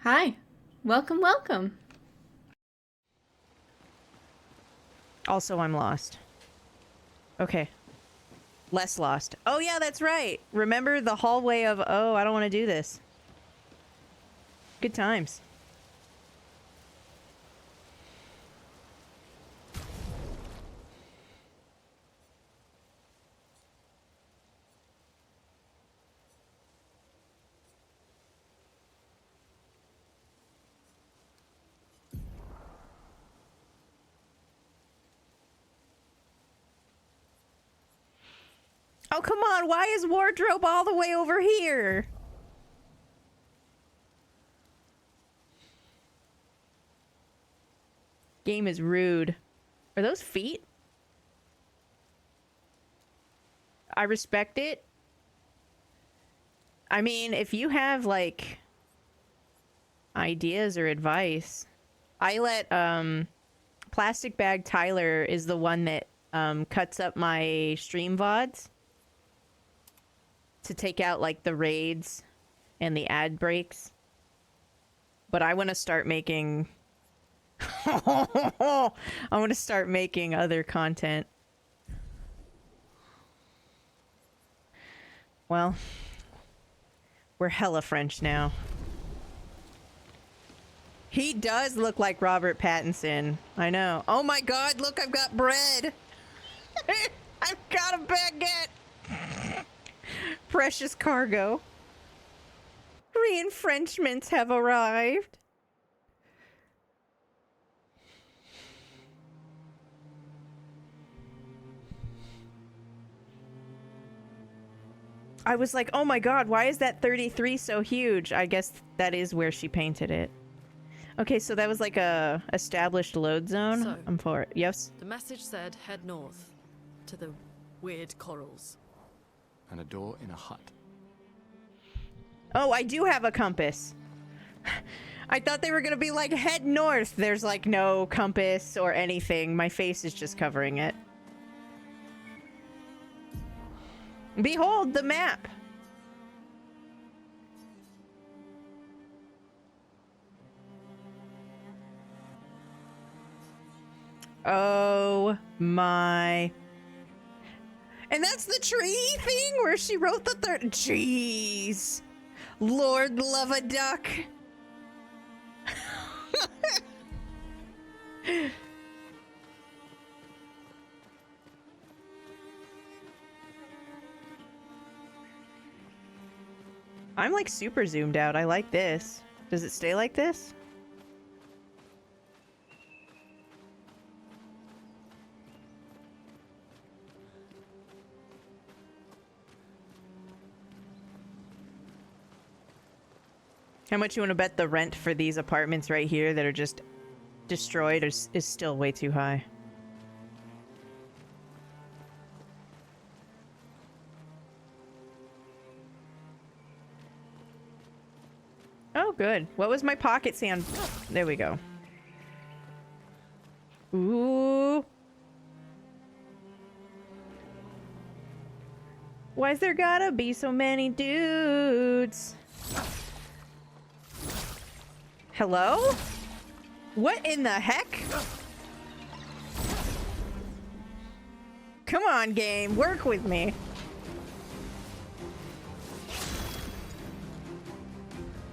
Hi. Welcome, welcome. Also, I'm lost. Okay. Less lost. Oh, yeah, that's right. Remember the hallway of, oh, I don't want to do this. Good times. Oh, come on. Why is wardrobe all the way over here? Game is rude. Are those feet? I respect it. I mean, if you have, like, ideas or advice, I let, PlasticBagTyler is the one that, cuts up my stream VODs to take out, like, the raids and the ad breaks. But I want to start making... I want to start making other content. Well, we're hella French now. He does look like Robert Pattinson. I know. Oh my god, look, I've got bread! I've got a baguette! Precious cargo. Re-enfrenchments have arrived. I was like, oh my god, why is that 33 so huge? I guess that is where she painted it. Okay, so that was like a established load zone. So, I'm for it. Yes? the message said head north to the weird corals. And a door in a hut. Oh, I do have a compass. I thought they were gonna be like, head north. There's like no compass or anything. My face is just covering it. Behold the map. Oh my. And that's the tree thing where she wrote the third. Jeez. Lord love a duck. I'm like super zoomed out. I like this. Does it stay like this? How much you want to bet the rent for these apartments right here that are just destroyed is still way too high? Oh, good. What was my pocket sand? There we go. Ooh. Why's there gotta be so many dudes? Hello? What in the heck? Come on, game. Work with me.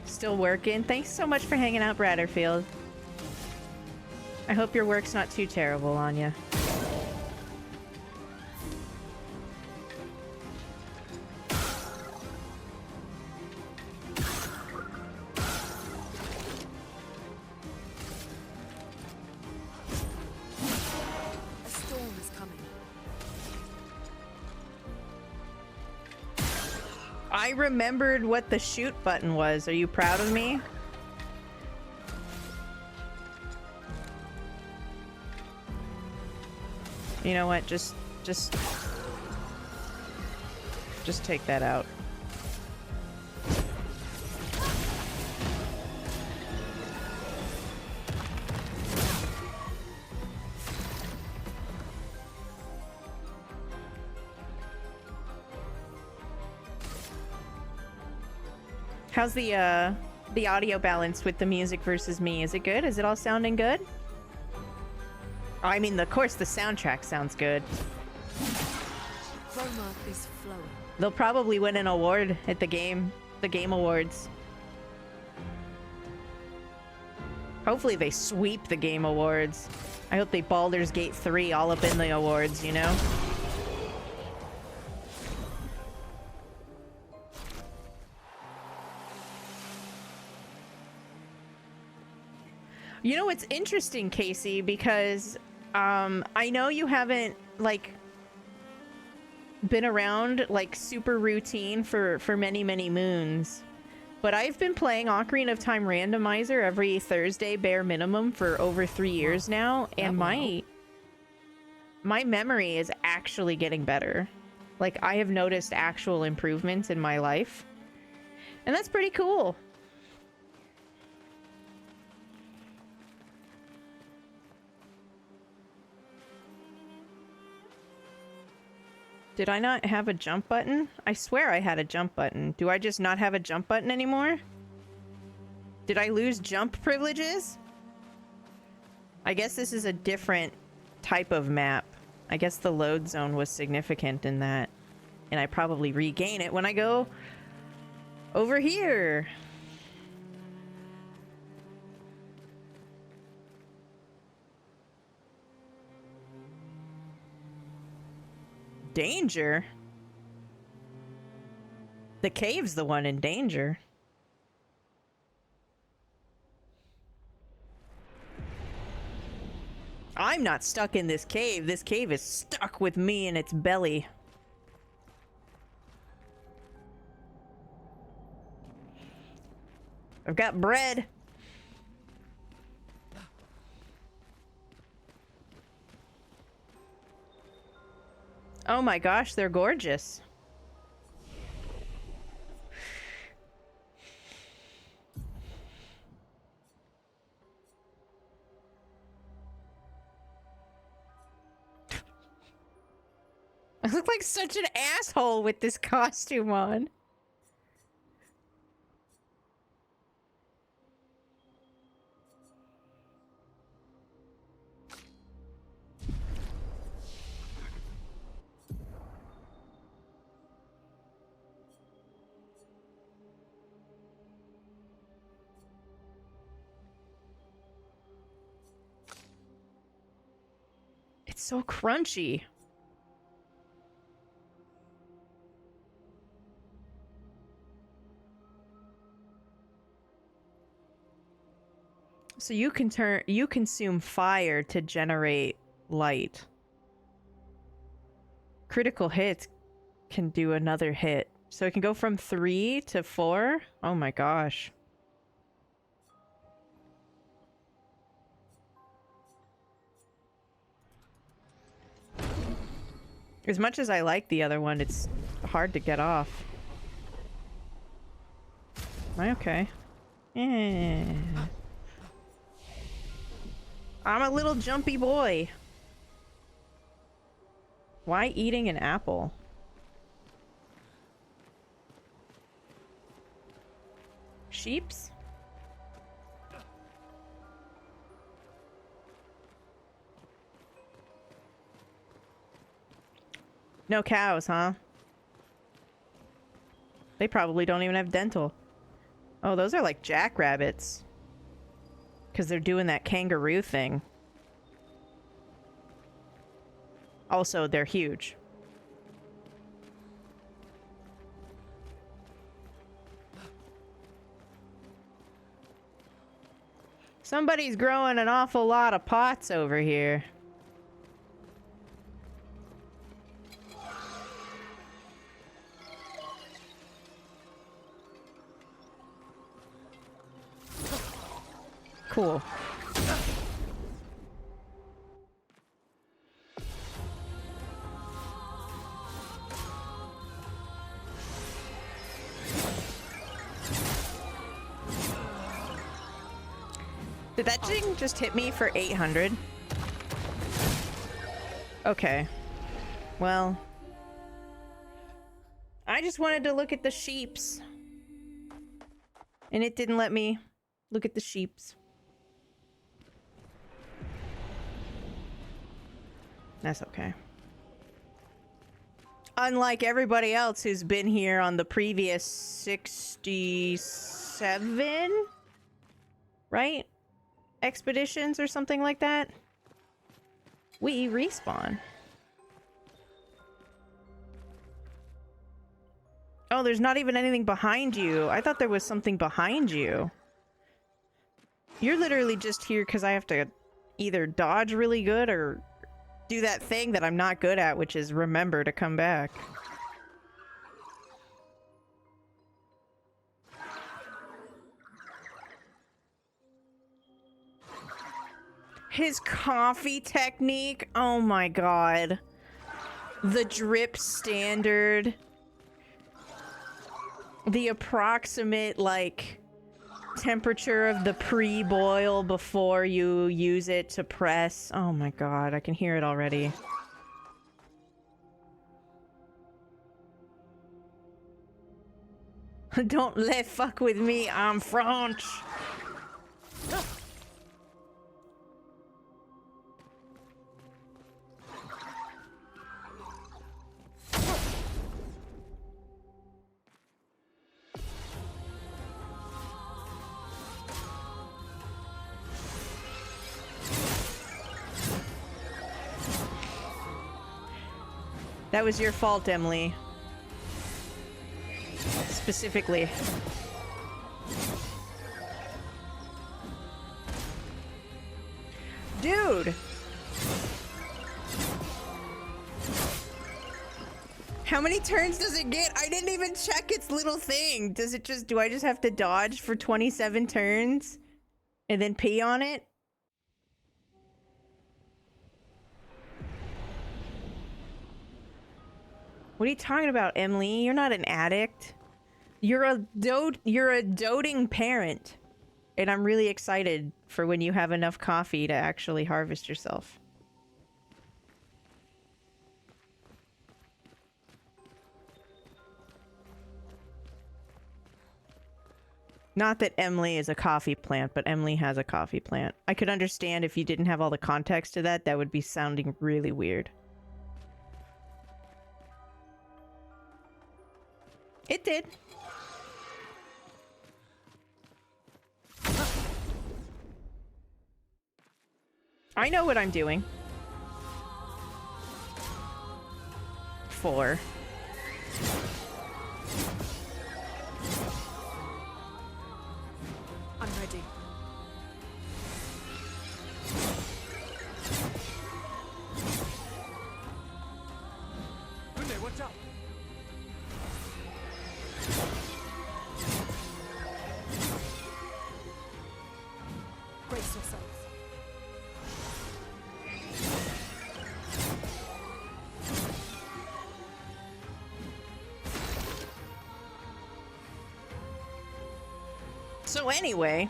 Still working. Thanks so much for hanging out, Bradderfield. I hope your work's not too terrible on you. A storm is coming. I remembered what the shoot button was. Are you proud of me? You know what? Just take that out. How's the the audio balance with the music versus me? Is it good? Is it all sounding good? I mean, of course, the soundtrack sounds good. Roma is flowing. They'll probably win an award at the Game Awards. Hopefully they sweep the Game Awards. I hope they Baldur's Gate 3 all up in the awards, you know? You know, it's interesting, Casey, because I know you haven't, like, been around, like, super routine for many, many moons. But I've been playing Ocarina of Time Randomizer every Thursday, bare minimum, for over 3 years now, and my memory is actually getting better. Like, I have noticed actual improvements in my life. And that's pretty cool. Did I not have a jump button? I swear I had a jump button. Do I just not have a jump button anymore? Did I lose jump privileges? I guess this is a different type of map. I guess the load zone was significant in that. And I probably regain it when I go over here. Danger? The cave's the one in danger. I'm not stuck in this cave. This cave is stuck with me in its belly. I've got bread. Oh my gosh, they're gorgeous. I look like such an asshole with this costume on. It's so crunchy. So you consume fire to generate light. Critical hits can do another hit. So it can go from 3 to 4? Oh my gosh. As much as I like the other one, it's hard to get off. Am I okay? Yeah. I'm a little jumpy boy. Why eating an apple? Sheeps? No cows, huh? They probably don't even have dental. Oh, those are like jackrabbits. Because they're doing that kangaroo thing. Also, they're huge. Somebody's growing an awful lot of pots over here. Cool. Did that thing just hit me for 800? Okay. Well. I just wanted to look at the sheeps. And it didn't let me look at the sheeps. That's okay. Unlike everybody else who's been here on the previous 67, right? Expeditions or something like that. We respawn. Oh, there's not even anything behind you. I thought there was something behind you. You're literally just here because I have to either dodge really good or do that thing that I'm not good at, which is remember to come back. His coffee technique? Oh my god. The drip standard. The approximate, like, temperature of the pre-boil before you use it to press. Oh my god, I can hear it already. Don't let fuck with me, I'm French. That was your fault, Emily. Specifically. Dude! How many turns does it get? I didn't even check its little thing. Does it just... Do I just have to dodge for 27 turns? And then pee on it? What are you talking about, Emily? You're not an addict. You're a doting parent. And I'm really excited for when you have enough coffee to actually harvest yourself. Not that Emily is a coffee plant, but Emily has a coffee plant. I could understand if you didn't have all the context to that, that would be sounding really weird. It did. I know what I'm doing. 4. I'm ready. Kunde, watch out! Brace yourselves. So anyway...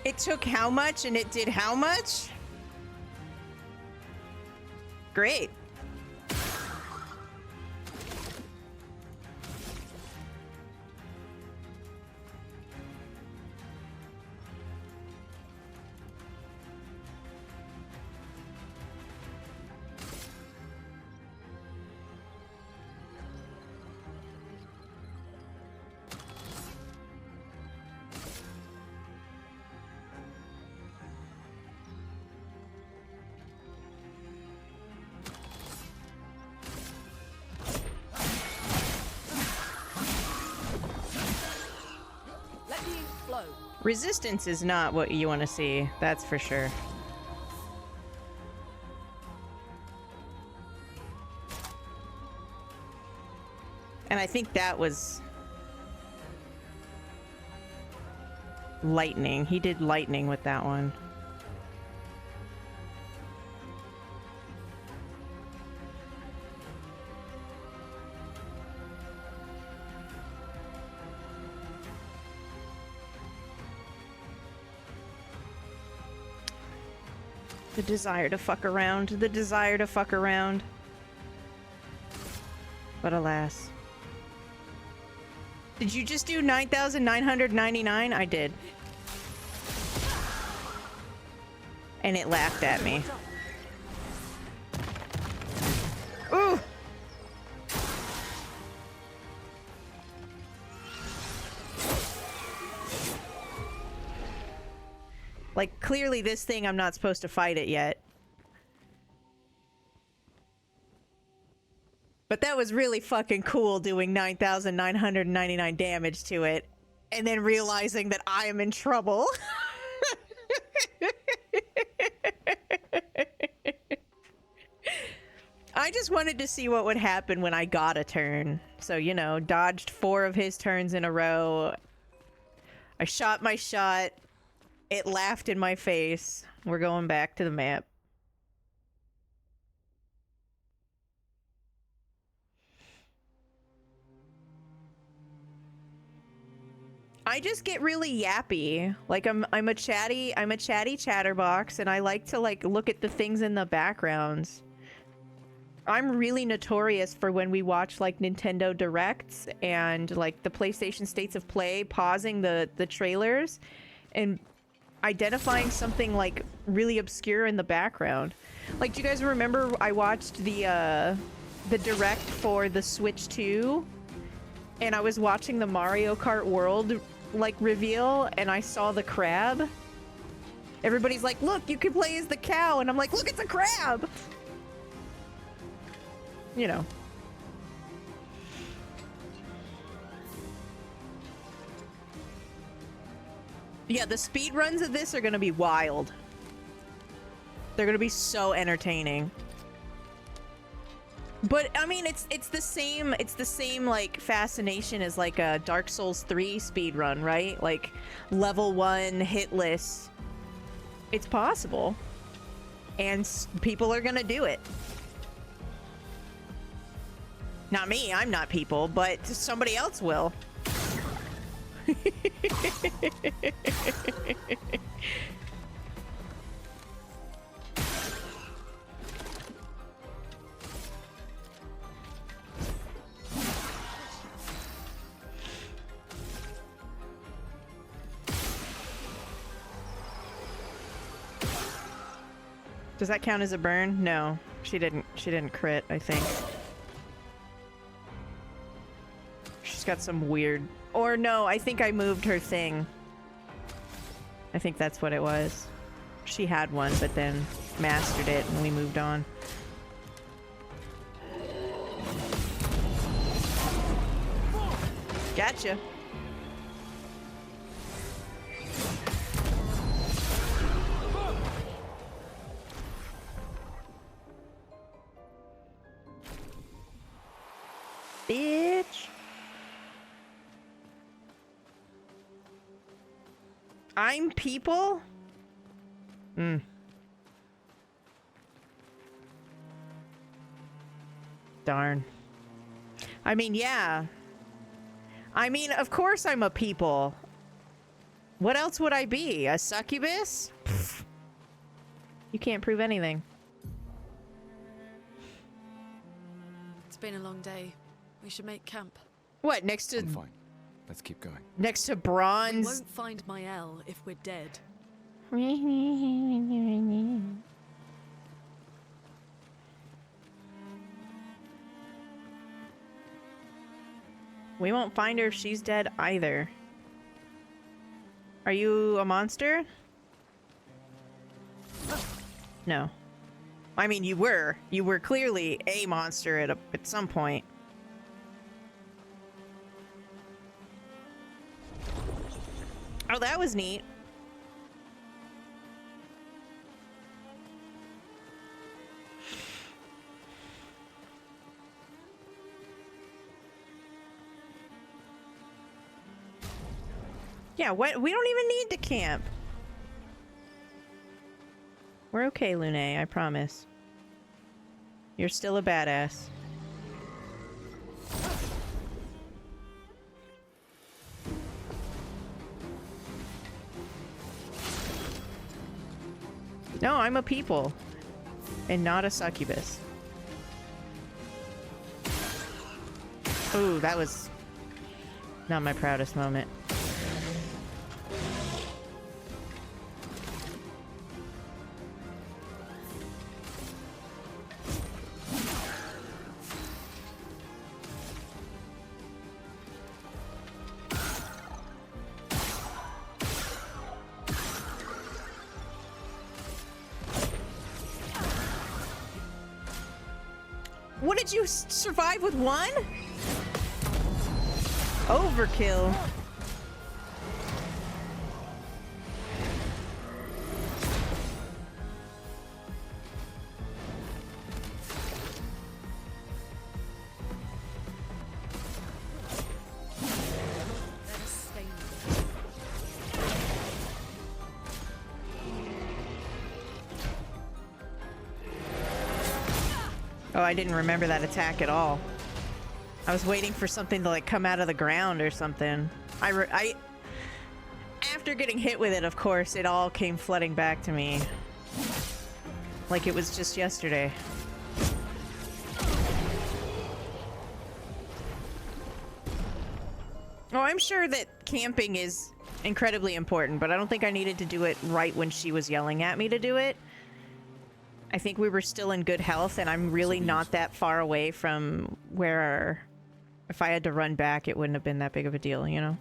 It took how much and it did how much? Great. Resistance is not what you want to see, that's for sure. And I think that was... lightning. He did lightning with that one. The desire to fuck around. The desire to fuck around. But alas. Did you just do 9,999? I did. And it laughed at me. Ooh! Like, clearly this thing, I'm not supposed to fight it yet. But that was really fucking cool doing 9,999 damage to it. And then realizing that I am in trouble. I just wanted to see what would happen when I got a turn. So, you know, dodged 4 of his turns in a row. I shot my shot. It laughed in my face. We're going back to the map. I just get really yappy. Like I'm a chatty chatterbox, and I like to like look at the things in the backgrounds. I'm really notorious for when we watch like Nintendo Directs and like the PlayStation States of Play, pausing the trailers and identifying something like really obscure in the background. Like, do you guys remember I watched the Direct for the Switch 2, and I was watching the Mario Kart World like reveal, and I saw the crab. Everybody's like, look, you can play as the cow, and I'm like, look, it's a crab. You know. Yeah, the speed runs of this are gonna be wild. They're gonna be so entertaining. But I mean, it's the same like fascination as like a Dark Souls 3 speed run, right? Like level 1 hitless. It's possible, and people are gonna do it. Not me, I'm not people, but somebody else will. Does that count as a burn? No, she didn't crit, I think. She's got some weird... Or no, I think I moved her thing. I think that's what it was. She had one, but then mastered it and we moved on. Gotcha. Bitch. I'm people? Darn. I mean, yeah. I mean, of course I'm a people. What else would I be? A succubus? Pfft. You can't prove anything. It's been a long day. We should make camp. What, next to... I'm fine. Let's keep going. Next to We bronze... won't find my L if we're dead. We won't find her if she's dead either. Are you a monster? No. I mean, you were. You were clearly a monster at some point. Oh, that was neat. Yeah, what? We don't even need to camp. We're okay, Lune, I promise. You're still a badass. No, I'm a people. And not a succubus. Ooh, that was not my proudest moment. What did you survive with one? Overkill. Oh, I didn't remember that attack at all. I was waiting for something to like come out of the ground or something. After getting hit with it, of course, it all came flooding back to me. Like it was just yesterday. Oh, I'm sure that camping is incredibly important, but I don't think I needed to do it right when she was yelling at me to do it. I think we were still in good health, and I'm really not that far away from where... If I had to run back, it wouldn't have been that big of a deal, you know?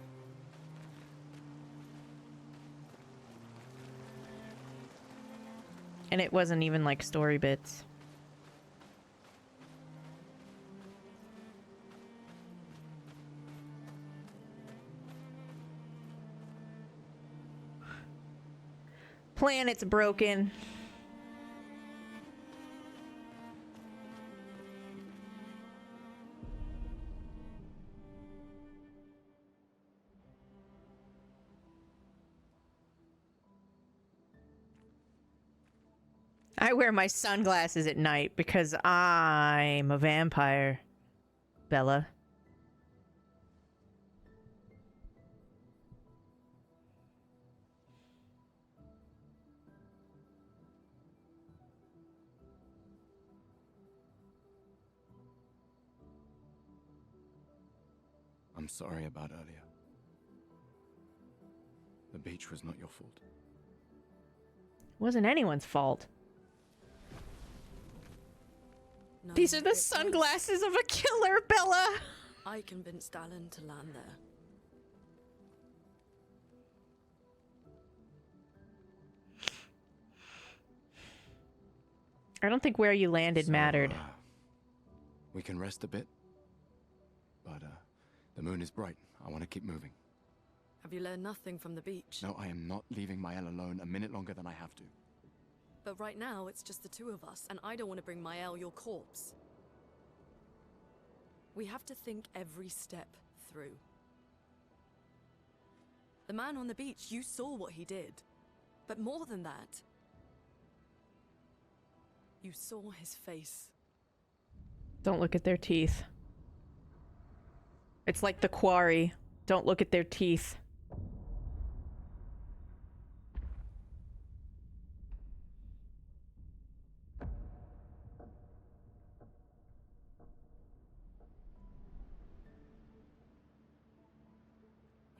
And it wasn't even, like, story bits. Planet's broken. I wear my sunglasses at night because I'm a vampire, Bella. I'm sorry about earlier. The beach was not your fault. It wasn't anyone's fault. No, These are the it was. sunglasses of a killer, Bella! I convinced Alan to land there. I don't think where you landed mattered. We can rest a bit. But, the moon is bright. I want to keep moving. Have you learned nothing from the beach? No, I am not leaving Mael alone a minute longer than I have to. But right now, it's just the two of us, and I don't want to bring Mael your corpse. We have to think every step through. The man on the beach, you saw what he did. But more than that, you saw his face. Don't look at their teeth. It's like the quarry. Don't look at their teeth.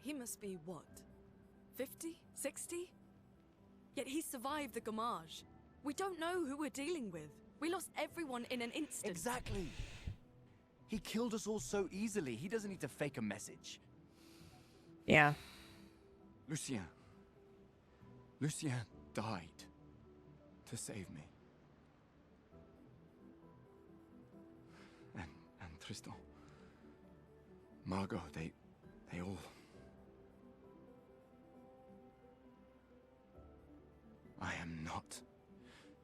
He must be what? 50? 60? Yet he survived the Gamage. We don't know who we're dealing with. We lost everyone in an instant. Exactly. He killed us all so easily. He doesn't need to fake a message. Yeah. Lucien. Lucien died to save me. And Tristan. Margot, they all... I am not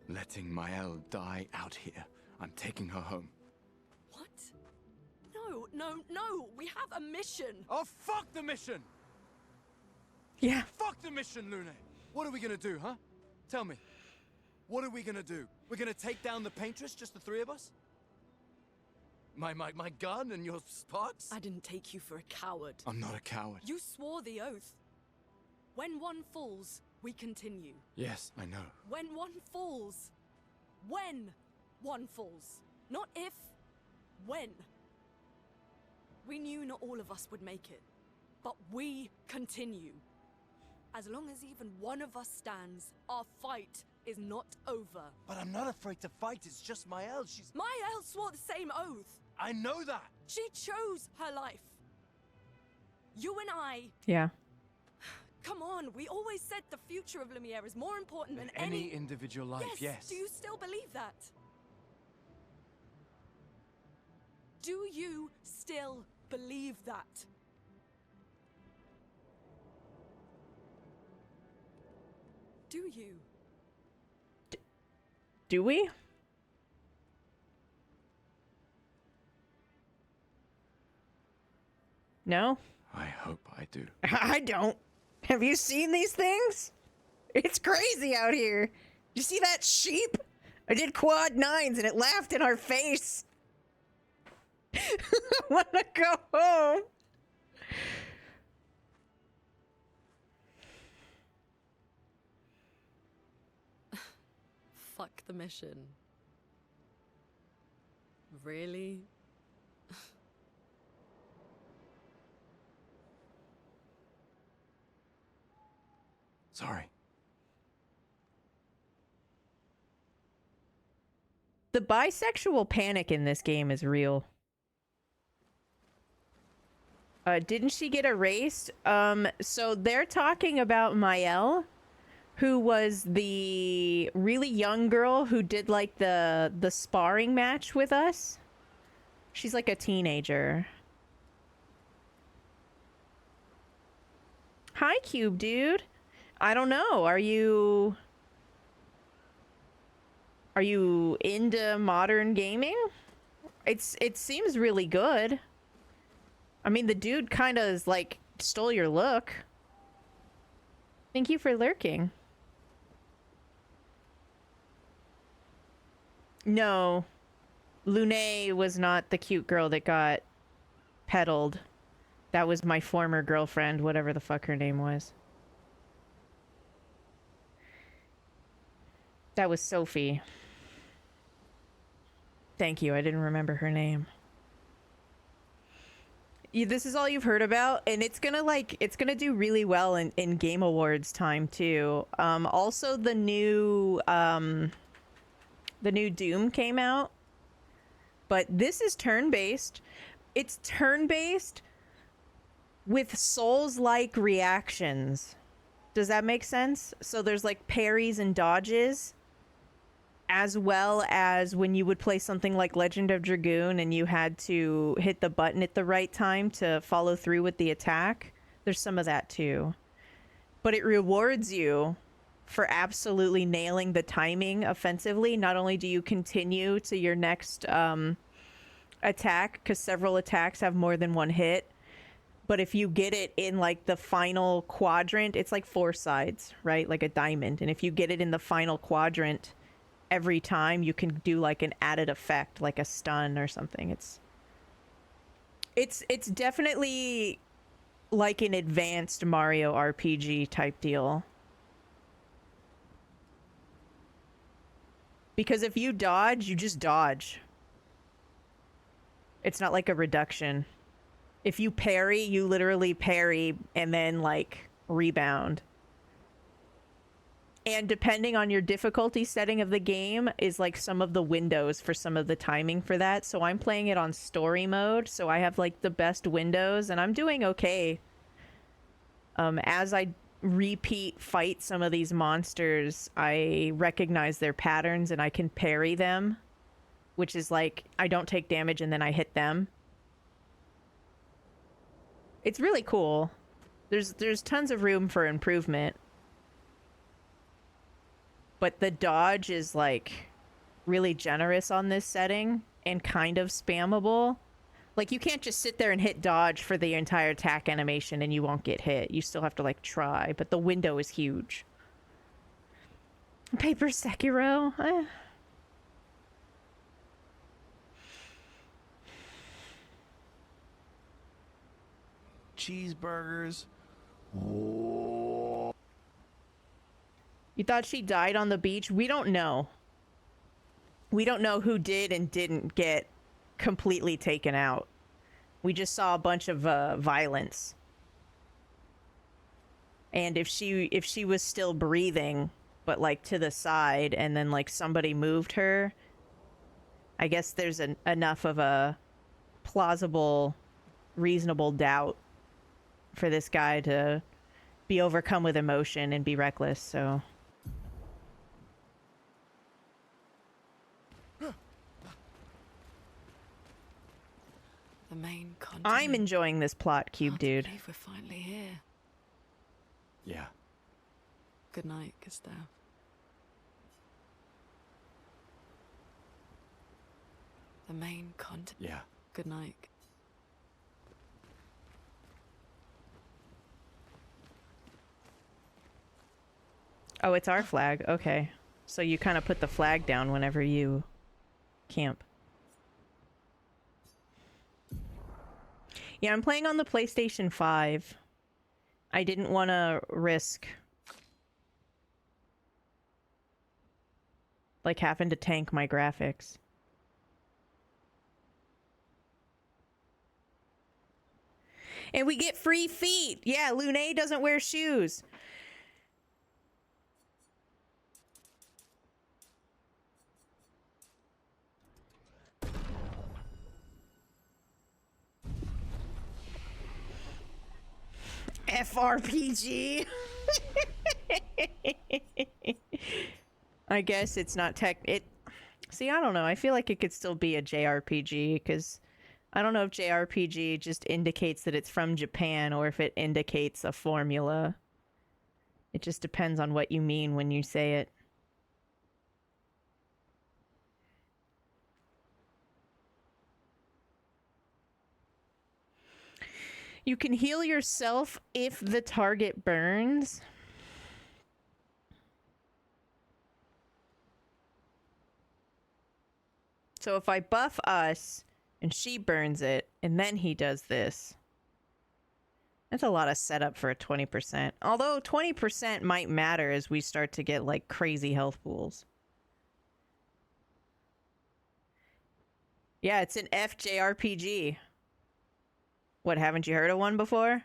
letting Mael die out here. I'm taking her home. What? No, no, no! We have a mission! Oh, fuck the mission! Yeah. Fuck the mission, Lune! What are we gonna do, huh? Tell me. What are we gonna do? We're gonna take down the paintress, just the three of us? My gun and your sparks? I didn't take you for a coward. I'm not a coward. You swore the oath. When one falls, we continue. Yes, I know. When one falls. When one falls. Not if. When. We knew not all of us would make it. But we continue. As long as even one of us stands, our fight is not over. But I'm not afraid to fight. It's just Mael. She's... Mael swore the same oath. I know that. She chose her life. You and I... Yeah. Come on, we always said the future of Lumiere is more important than Any individual life, yes. Do you still believe that? Do you still believe that? Do you? Do we? No? I hope I do. I don't. Have you seen these things? It's crazy out here. You see that sheep? I did quad 9s and it laughed in our face. I wanna go home. Fuck the mission. Really? Sorry. The bisexual panic in this game is real. Didn't she get erased? So they're talking about Mael, who was the really young girl who did like the sparring match with us. She's like a teenager. Hi, Cube dude. I don't know. Are you into modern gaming? It seems really good. I mean, the dude kind of is like stole your look. Thank you for lurking. No. Lune was not the cute girl that got peddled. That was my former girlfriend, whatever the fuck her name was. That was Sophie. Thank you, I didn't remember her name. This is all you've heard about, and it's gonna do really well in Game Awards time too. Also the new Doom came out, but this is turn-based. It's turn-based with Souls-like reactions. Does that make sense? So there's like parries and dodges, as well as when you would play something like Legend of Dragoon and you had to hit the button at the right time to follow through with the attack. There's some of that too. But it rewards you for absolutely nailing the timing offensively. Not only do you continue to your next attack, because several attacks have more than one hit, but if you get it in like the final quadrant, it's like 4 sides, right? Like a diamond. And if you get it in the final quadrant, every time you can do like an added effect, like a stun or something. It's definitely like an advanced Mario RPG type deal. Because if you dodge, you just dodge. It's not like a reduction. If you parry, you literally parry and then like rebound. And depending on your difficulty setting of the game is like some of the windows for some of the timing for that. So I'm playing it on story mode, so I have like the best windows and I'm doing okay. As I repeat fight some of these monsters, I recognize their patterns and I can parry them, which is like I don't take damage and then I hit them. It's really cool. There's tons of room for improvement. But the dodge is like really generous on this setting and kind of spammable. Like you can't just sit there and hit dodge for the entire attack animation and you won't get hit. You still have to like try, but the window is huge. Paper Sekiro. Cheeseburgers. Oh. You thought she died on the beach? We don't know. We don't know who did and didn't get completely taken out. We just saw a bunch of violence. And if she was still breathing, but like to the side, and then like somebody moved her, I guess there's enough of a plausible, reasonable doubt for this guy to be overcome with emotion and be reckless, so... The main continent. I'm enjoying this plot, Cube Dude. I believe we're finally here. Yeah. Good night, Gustav. The main continent. Yeah. Good night. Oh, it's our flag. Okay. So you kind of put the flag down whenever you camp. Yeah, I'm playing on the PlayStation 5. I didn't want to risk like having to tank my graphics. And we get free feet. Yeah, Lune doesn't wear shoes. FRPG. I guess it's not See, I don't know. I feel like it could still be a JRPG because I don't know if JRPG just indicates that it's from Japan or if it indicates a formula. It just depends on what you mean when you say it. You can heal yourself if the target burns. So if I buff us and she burns it and then he does this. That's a lot of setup for a 20%. Although 20% might matter as we start to get like crazy health pools. Yeah, it's an FJRPG. What, haven't you heard of one before?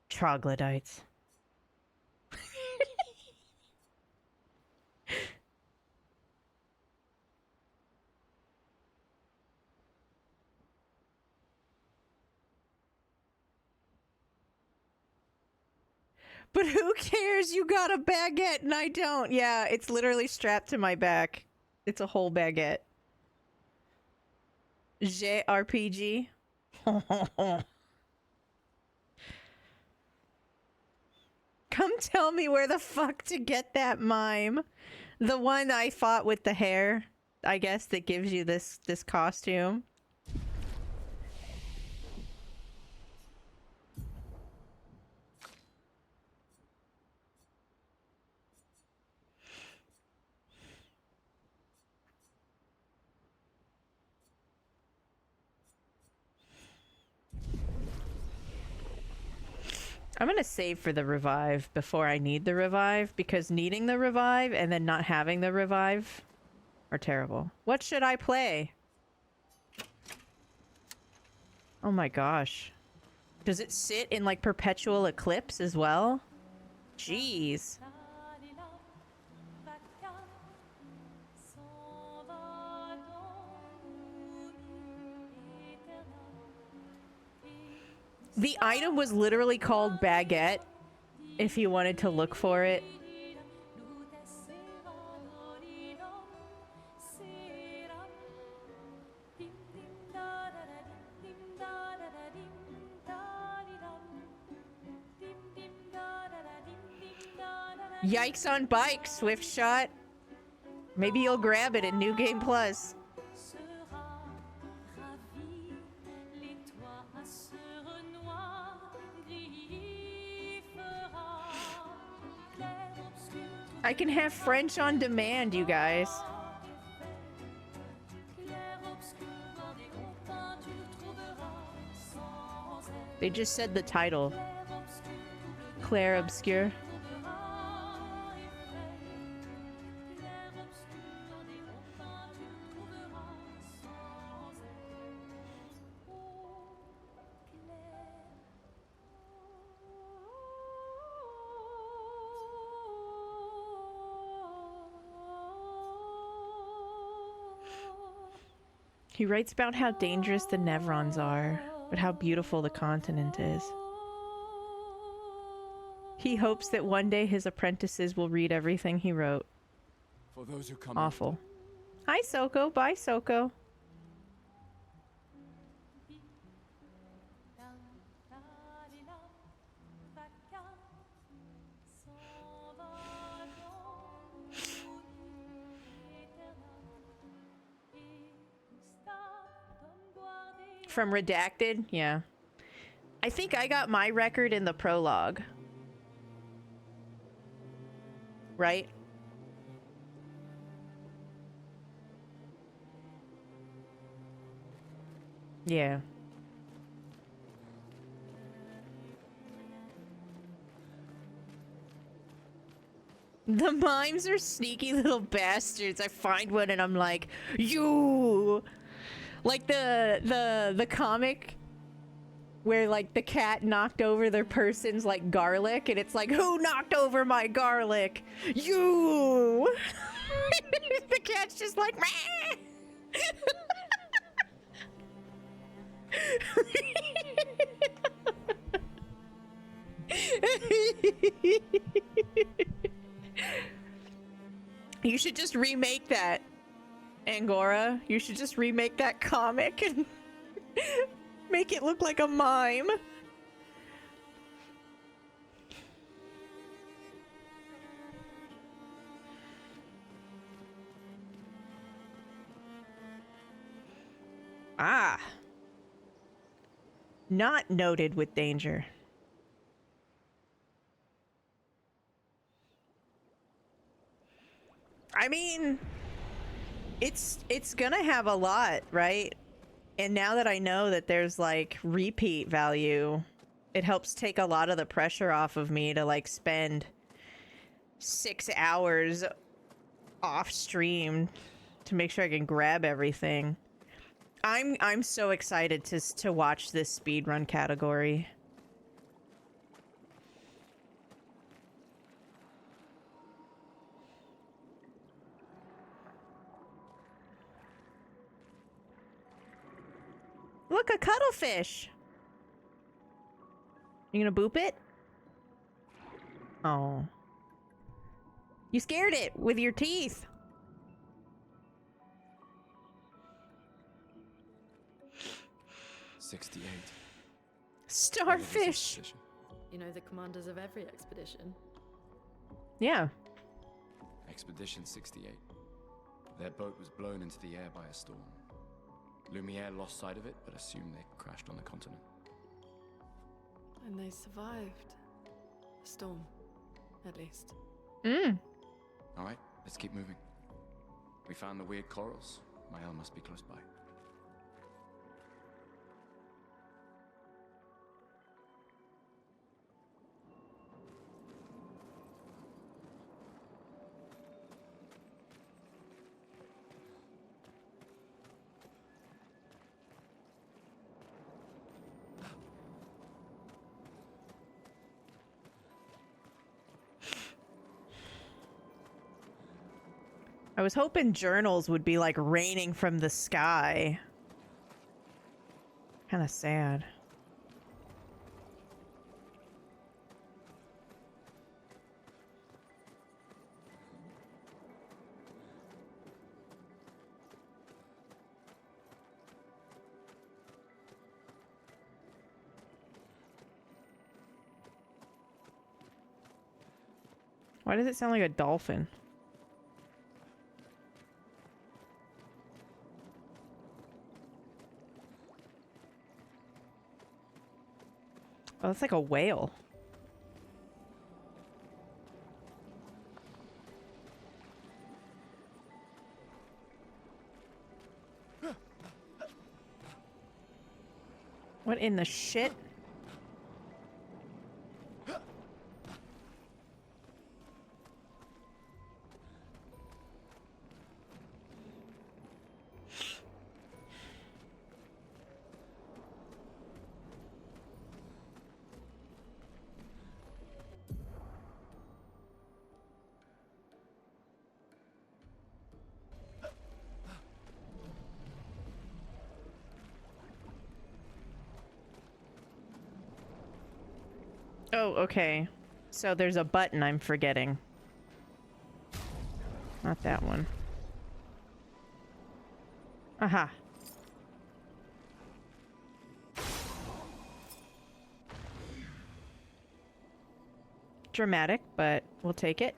Troglodytes. But who cares? You got a baguette and I don't. Yeah, it's literally strapped to my back. It's a whole baguette. JRPG. Come tell me where the fuck to get that mime. The one I fought with the hair, I guess, that gives you this costume. I'm gonna save for the revive before I need the revive, because needing the revive and then not having the revive are terrible. What should I play? Oh my gosh. Does it sit in like perpetual eclipse as well? Jeez. The item was literally called baguette, if you wanted to look for it. Yikes on bike, Swift Shot. Maybe you'll grab it in New Game Plus. I can have French on demand, you guys. They just said the title. Clair Obscur. He writes about how dangerous the Nevrons are, but how beautiful the continent is. He hopes that one day his apprentices will read everything he wrote. For those who come Awful. Hi, Soko. Bye, Soko. From Redacted? Yeah. I think I got my record in the prologue. Right? Yeah. The mimes are sneaky little bastards. I find one and I'm like, you! Like the comic where like the cat knocked over their person's like garlic and it's like, who knocked over my garlic? You! The cat's just like, meh! You should just remake that, Angora. You should just remake that comic and make it look like a mime. Ah. Not noted with danger. I mean, it's gonna have a lot, right? And now that I know that there's like repeat value, it helps take a lot of the pressure off of me to like spend 6 hours off stream to make sure I can grab everything. I'm so excited to watch this speedrun category. Look, a cuttlefish. You gonna boop it? Oh. You scared it with your teeth. "68. Starfish. You know the commanders of every expedition. Yeah. Expedition 68. Their boat was blown into the air by a storm. Lumiere lost sight of it, but assumed they crashed on the continent. And they survived. The storm, at least. All right, let's keep moving. We found the weird corals. Mael must be close by. I was hoping journals would be like raining from the sky. Kind of sad. Why does it sound like a dolphin? Oh, that's like a whale. What in the shit? Oh, okay. So there's a button I'm forgetting. Not that one. Aha. Dramatic, but we'll take it.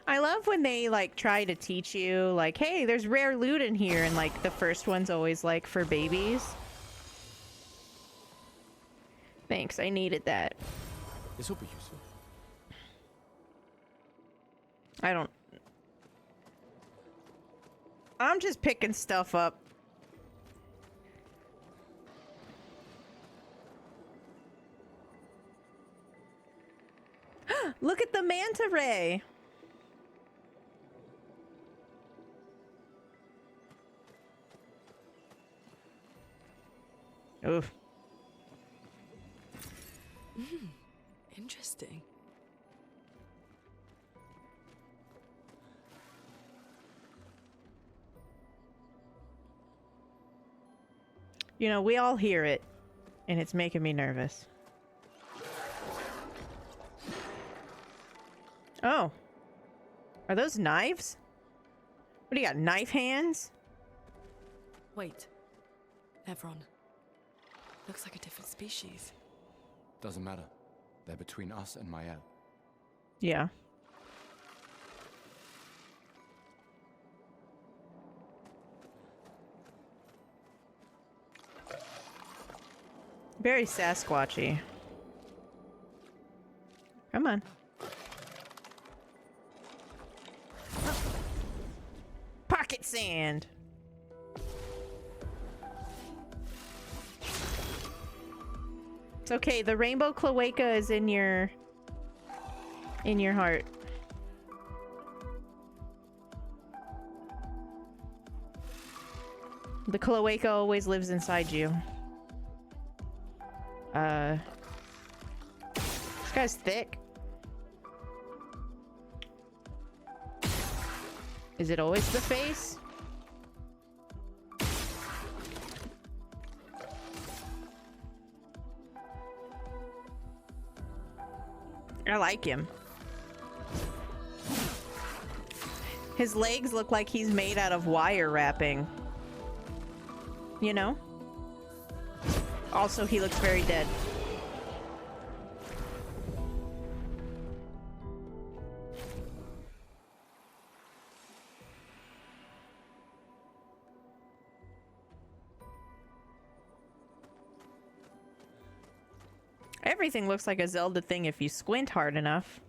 I love when they, like, try to teach you, like, hey, there's rare loot in here, and, like, the first one's always, like, for babies. Thanks, I needed that. This will be useful. I don't... I'm just picking stuff up. Look at the manta ray! Oof. Interesting. You know, we all hear it, and it's making me nervous. Oh. Are those knives? What do you got, knife hands? Wait. Evron. Looks like a different species. Doesn't matter. They're between us and Mael. Yeah. Very Sasquatchy. Come on. Pocket sand. It's okay. The rainbow cloaca is in your heart. The cloaca always lives inside you. This guy's thick. Is it always the face? I like him. His legs look like he's made out of wire wrapping. You know? Also, he looks very dead. Everything looks like a Zelda thing if you squint hard enough.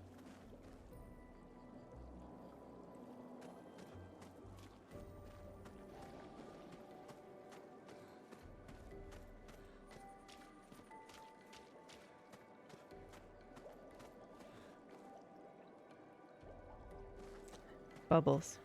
Bubbles.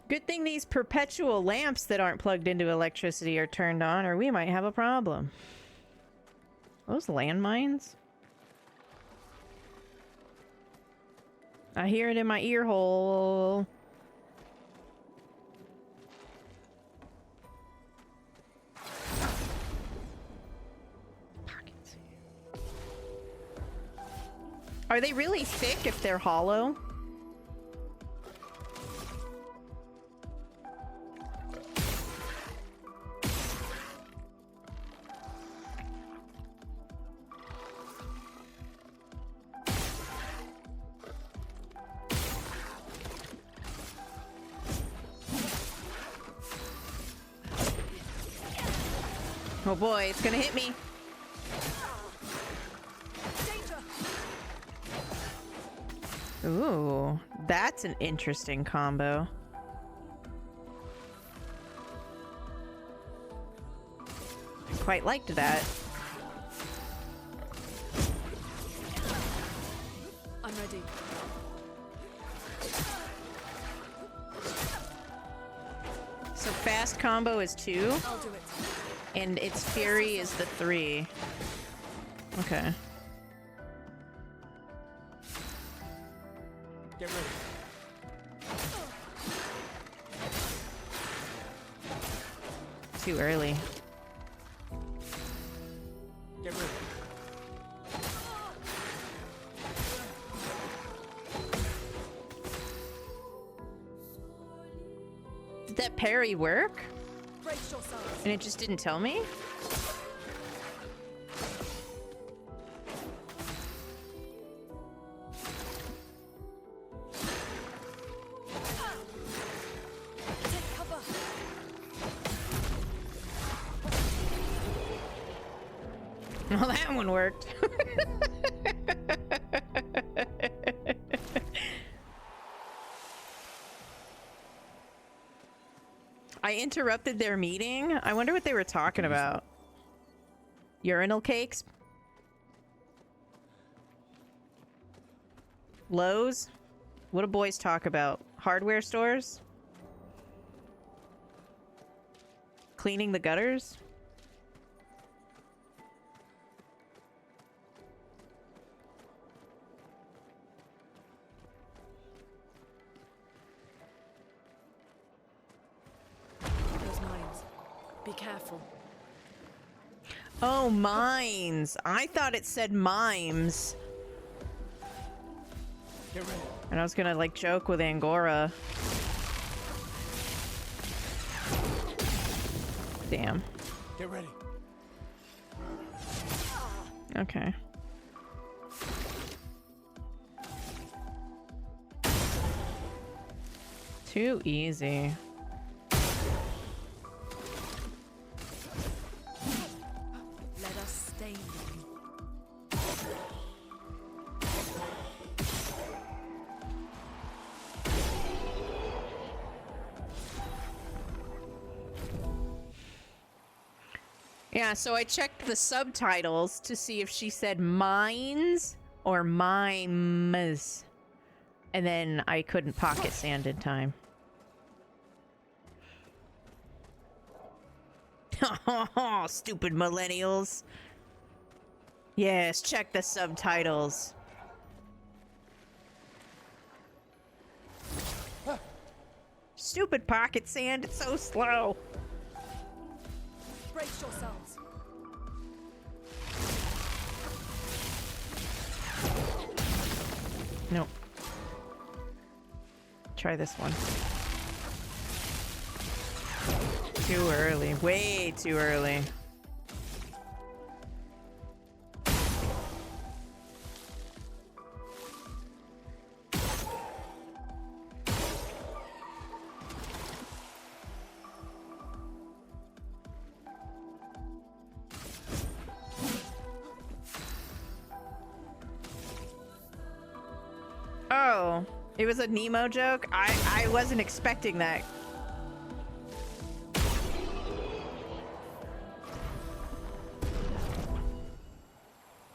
Good thing these perpetual lamps that aren't plugged into electricity are turned on, or we might have a problem. Those landmines? I hear it in my ear hole. Pockets. Are they really thick if they're hollow? Oh boy, it's gonna hit me. Ooh, that's an interesting combo. I quite liked that. fast combo is 2, I'll do it. and its fury is the 3. Okay. Get ready. Too early. Get ready. Did that parry work? Brace yourselves. And it just didn't tell me? Take cover. Well, that one worked. I interrupted their meeting. I wonder what they were talking about. Urinal cakes? Lowe's? What do boys talk about? Hardware stores? Cleaning the gutters? Those mines. Be careful. Oh, mines. I thought it said mimes. Get ready. And I was gonna, like, joke with Angora. Damn. Get ready. Okay. Too easy. Let us stain them. Yeah, so I checked the subtitles to see if she said mines or mimes. And then I couldn't pocket sand in time. Oh, stupid millennials. Yes, check the subtitles. Stupid pocket sand, it's so slow. Brace yourselves. Nope. Try this one. Too early. Way too early. Oh, it was a Nemo joke? I wasn't expecting that.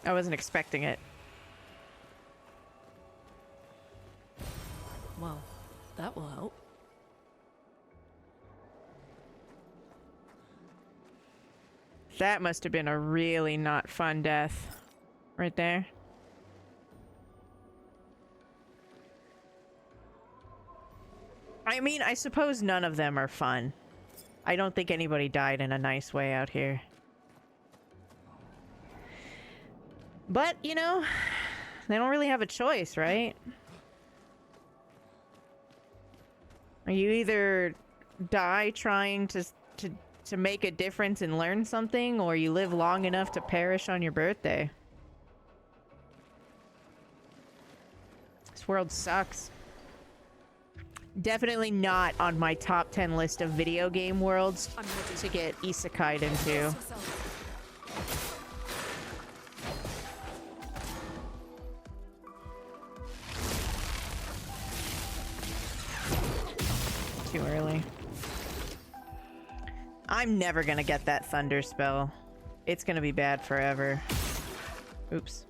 I wasn't expecting it. Well, that will help. That must have been a really not fun death. Right there. I mean, I suppose none of them are fun. I don't think anybody died in a nice way out here. But, you know, they don't really have a choice, right? You either die trying to make a difference and learn something, or you live long enough to perish on your birthday. This world sucks. Definitely not on my top 10 list of video game worlds I'm ready. to get isekai'd into. Brace yourselves. Too early. I'm never gonna get that thunder spell. It's gonna be bad forever. Oops.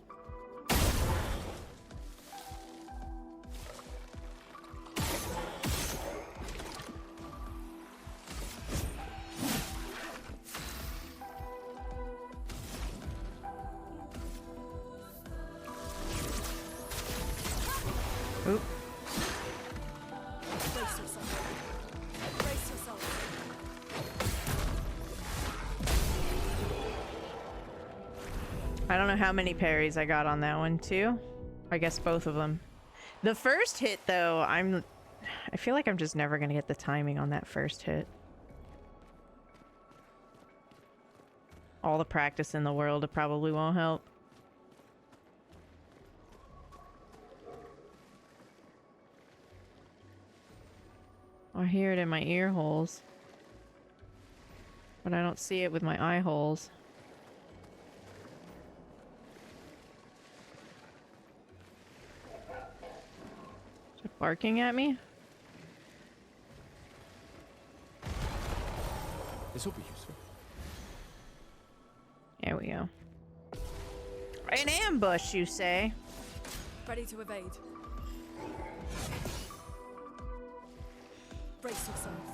I don't know how many parries I got on that one, too. I guess both of them. The first hit, though, I feel like I'm just never gonna get the timing on that first hit. All the practice in the world, it probably won't help. I hear it in my ear holes. But I don't see it with my eye holes. Is it barking at me? This will be useful. There we go. An ambush, you say? Ready to evade. Brace yourselves.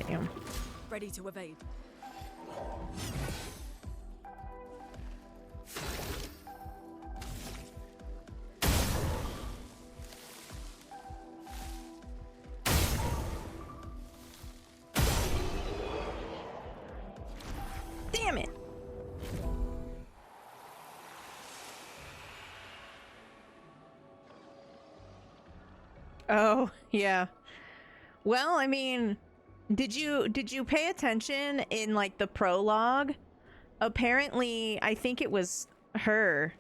Damn. Ready to evade. Damn it! Oh, yeah. Well, I mean, did you pay attention in like the prologue? Apparently, I think it was her.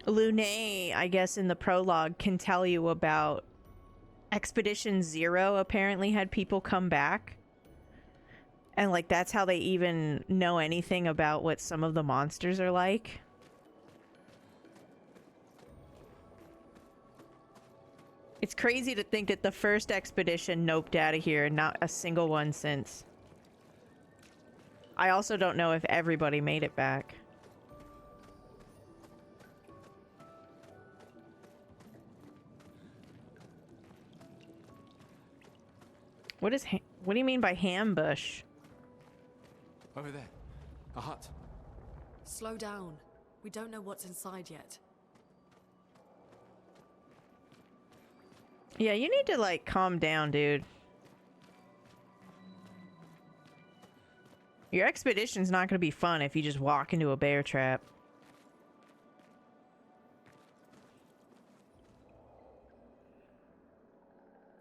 Lune, I guess in the prologue can tell you about Expedition Zero apparently had people come back. And like that's how they even know anything about what some of the monsters are like. It's crazy to think that the first expedition noped out of here and not a single one since. I also don't know if everybody made it back. What do you mean by hambush? Over there. A hut. Slow down. We don't know what's inside yet. Yeah, you need to like calm down, dude. Your expedition's not gonna be fun if you just walk into a bear trap.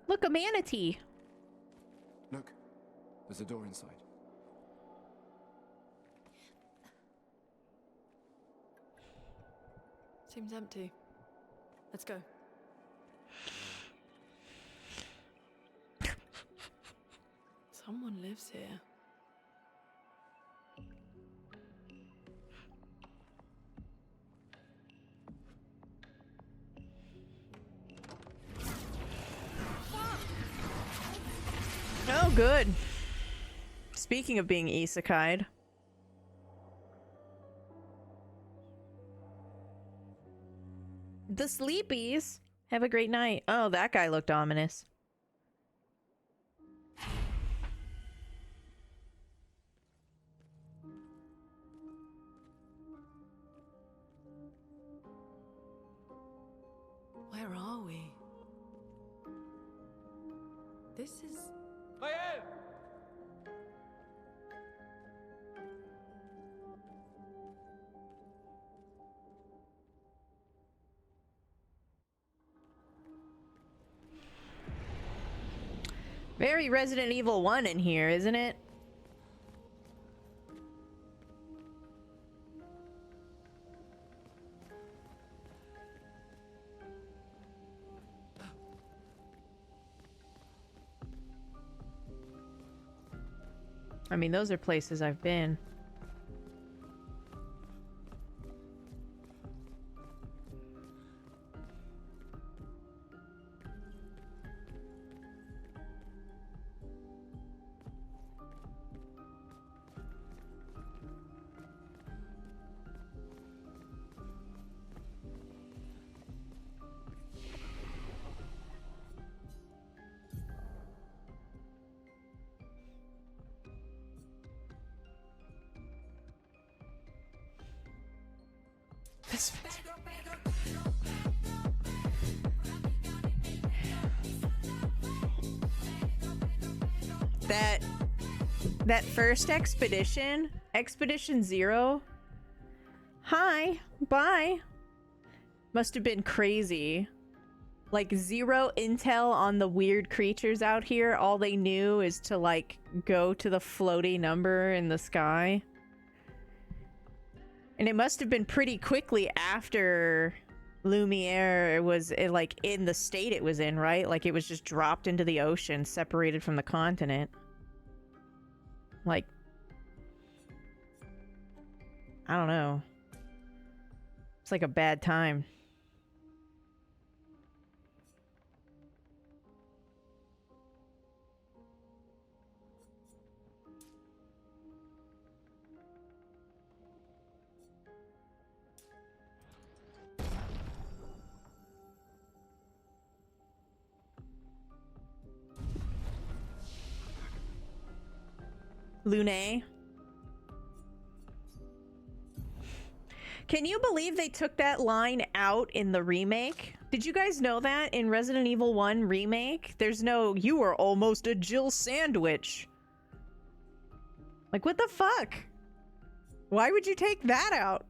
Look, a manatee. Look. There's a door inside. Seems empty. Let's go. Someone lives here. Oh, good. Speaking of being isekai'd. The sleepies. Have a great night. Oh, that guy looked ominous. Where are we? This is... Very Resident Evil 1 in here, isn't it? I mean, those are places I've been. That first expedition, Expedition Zero. Hi, bye. Must have been crazy. Like, zero intel on the weird creatures out here. All they knew is to, like, go to the floaty number in the sky. And it must have been pretty quickly after Lumiere was, like, in the state it was in, right? Like, it was just dropped into the ocean, separated from the continent. Like, I don't know. It's like a bad time. Lune. Can you believe they took that line out in the remake? Did you guys know that in Resident Evil 1 remake? There's no, "You were almost a Jill sandwich." Like, what the fuck? Why would you take that out?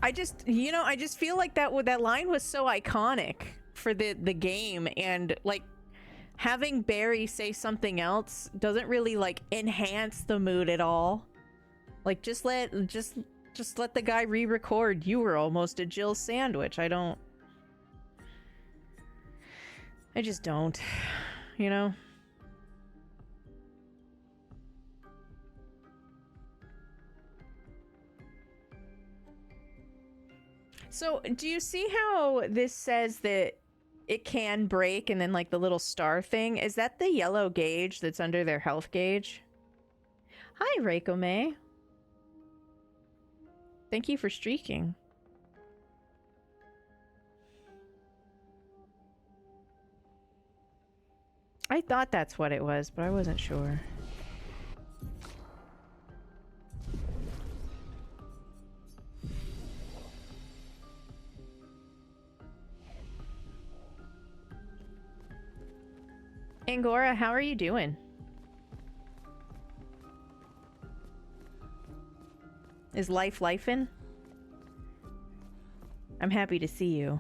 I just, you know, I just feel like that line was so iconic for the game, and like having Barry say something else doesn't really like enhance the mood at all. Like, just let the guy re-record "You were almost a Jill sandwich." I just don't, you know? So, do you see how this says that it can break and then like the little star thing? Is that the yellow gauge that's under their health gauge? Hi, Reiko May. Thank you for streaking. I thought that's what it was, but I wasn't sure. Angora, how are you doing? Is life lifin'? I'm happy to see you.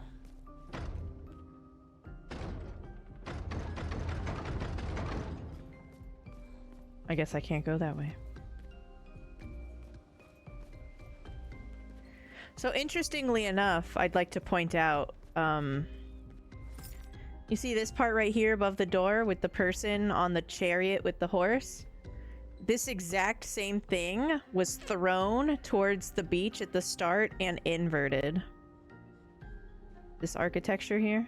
I guess I can't go that way. So interestingly enough, I'd like to point out, you see this part right here above the door with the person on the chariot with the horse? This exact same thing was thrown towards the beach at the start and inverted. This architecture here.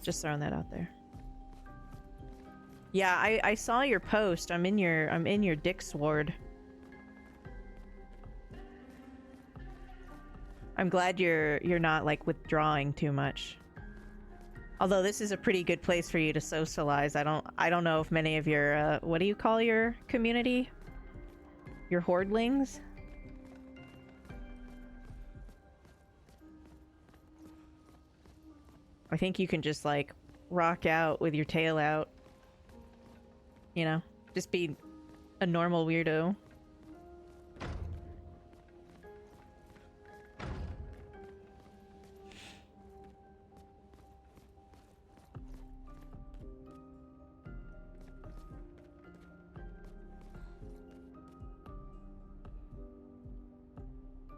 Just throwing that out there. Yeah, I saw your post. I'm in your Dick's ward. I'm glad you're not like withdrawing too much. Although this is a pretty good place for you to socialize. I don't know if many of your what do you call your community? Your hordlings? I think you can just like rock out with your tail out. You know, just be a normal weirdo.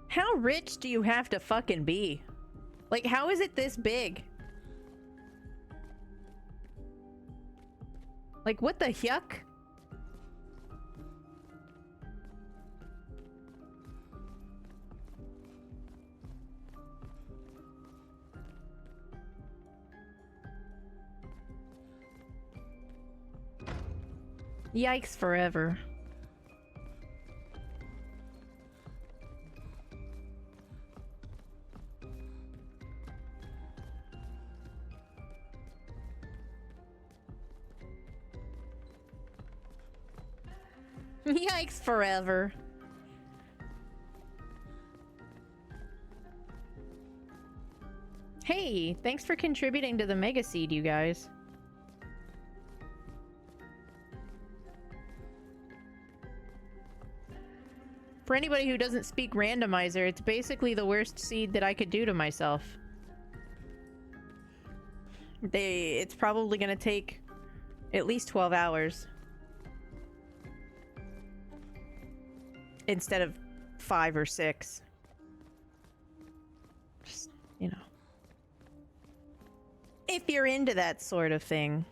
How rich do you have to fucking be? Like, how is it this big? Like, what the yuck? Yikes forever. Yikes forever. Hey, thanks for contributing to the Mega Seed, you guys. For anybody who doesn't speak randomizer, it's basically the worst seed that I could do to myself. It's probably gonna take at least 12 hours. Instead of 5 or 6. Just, you know. If you're into that sort of thing.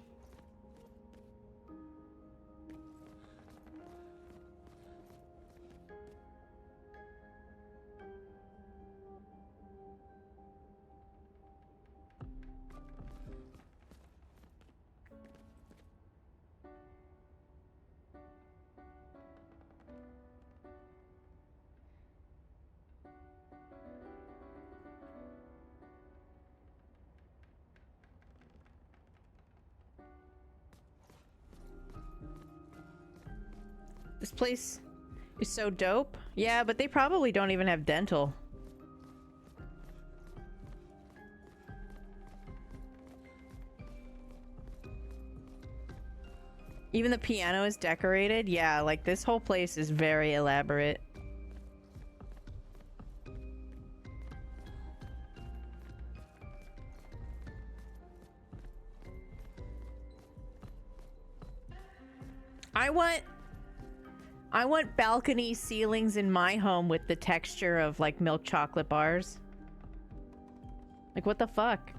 This place is so dope. Yeah, but they probably don't even have dental. Even the piano is decorated. Yeah, like this whole place is very elaborate. I want balcony ceilings in my home with the texture of like milk chocolate bars. Like what the fuck?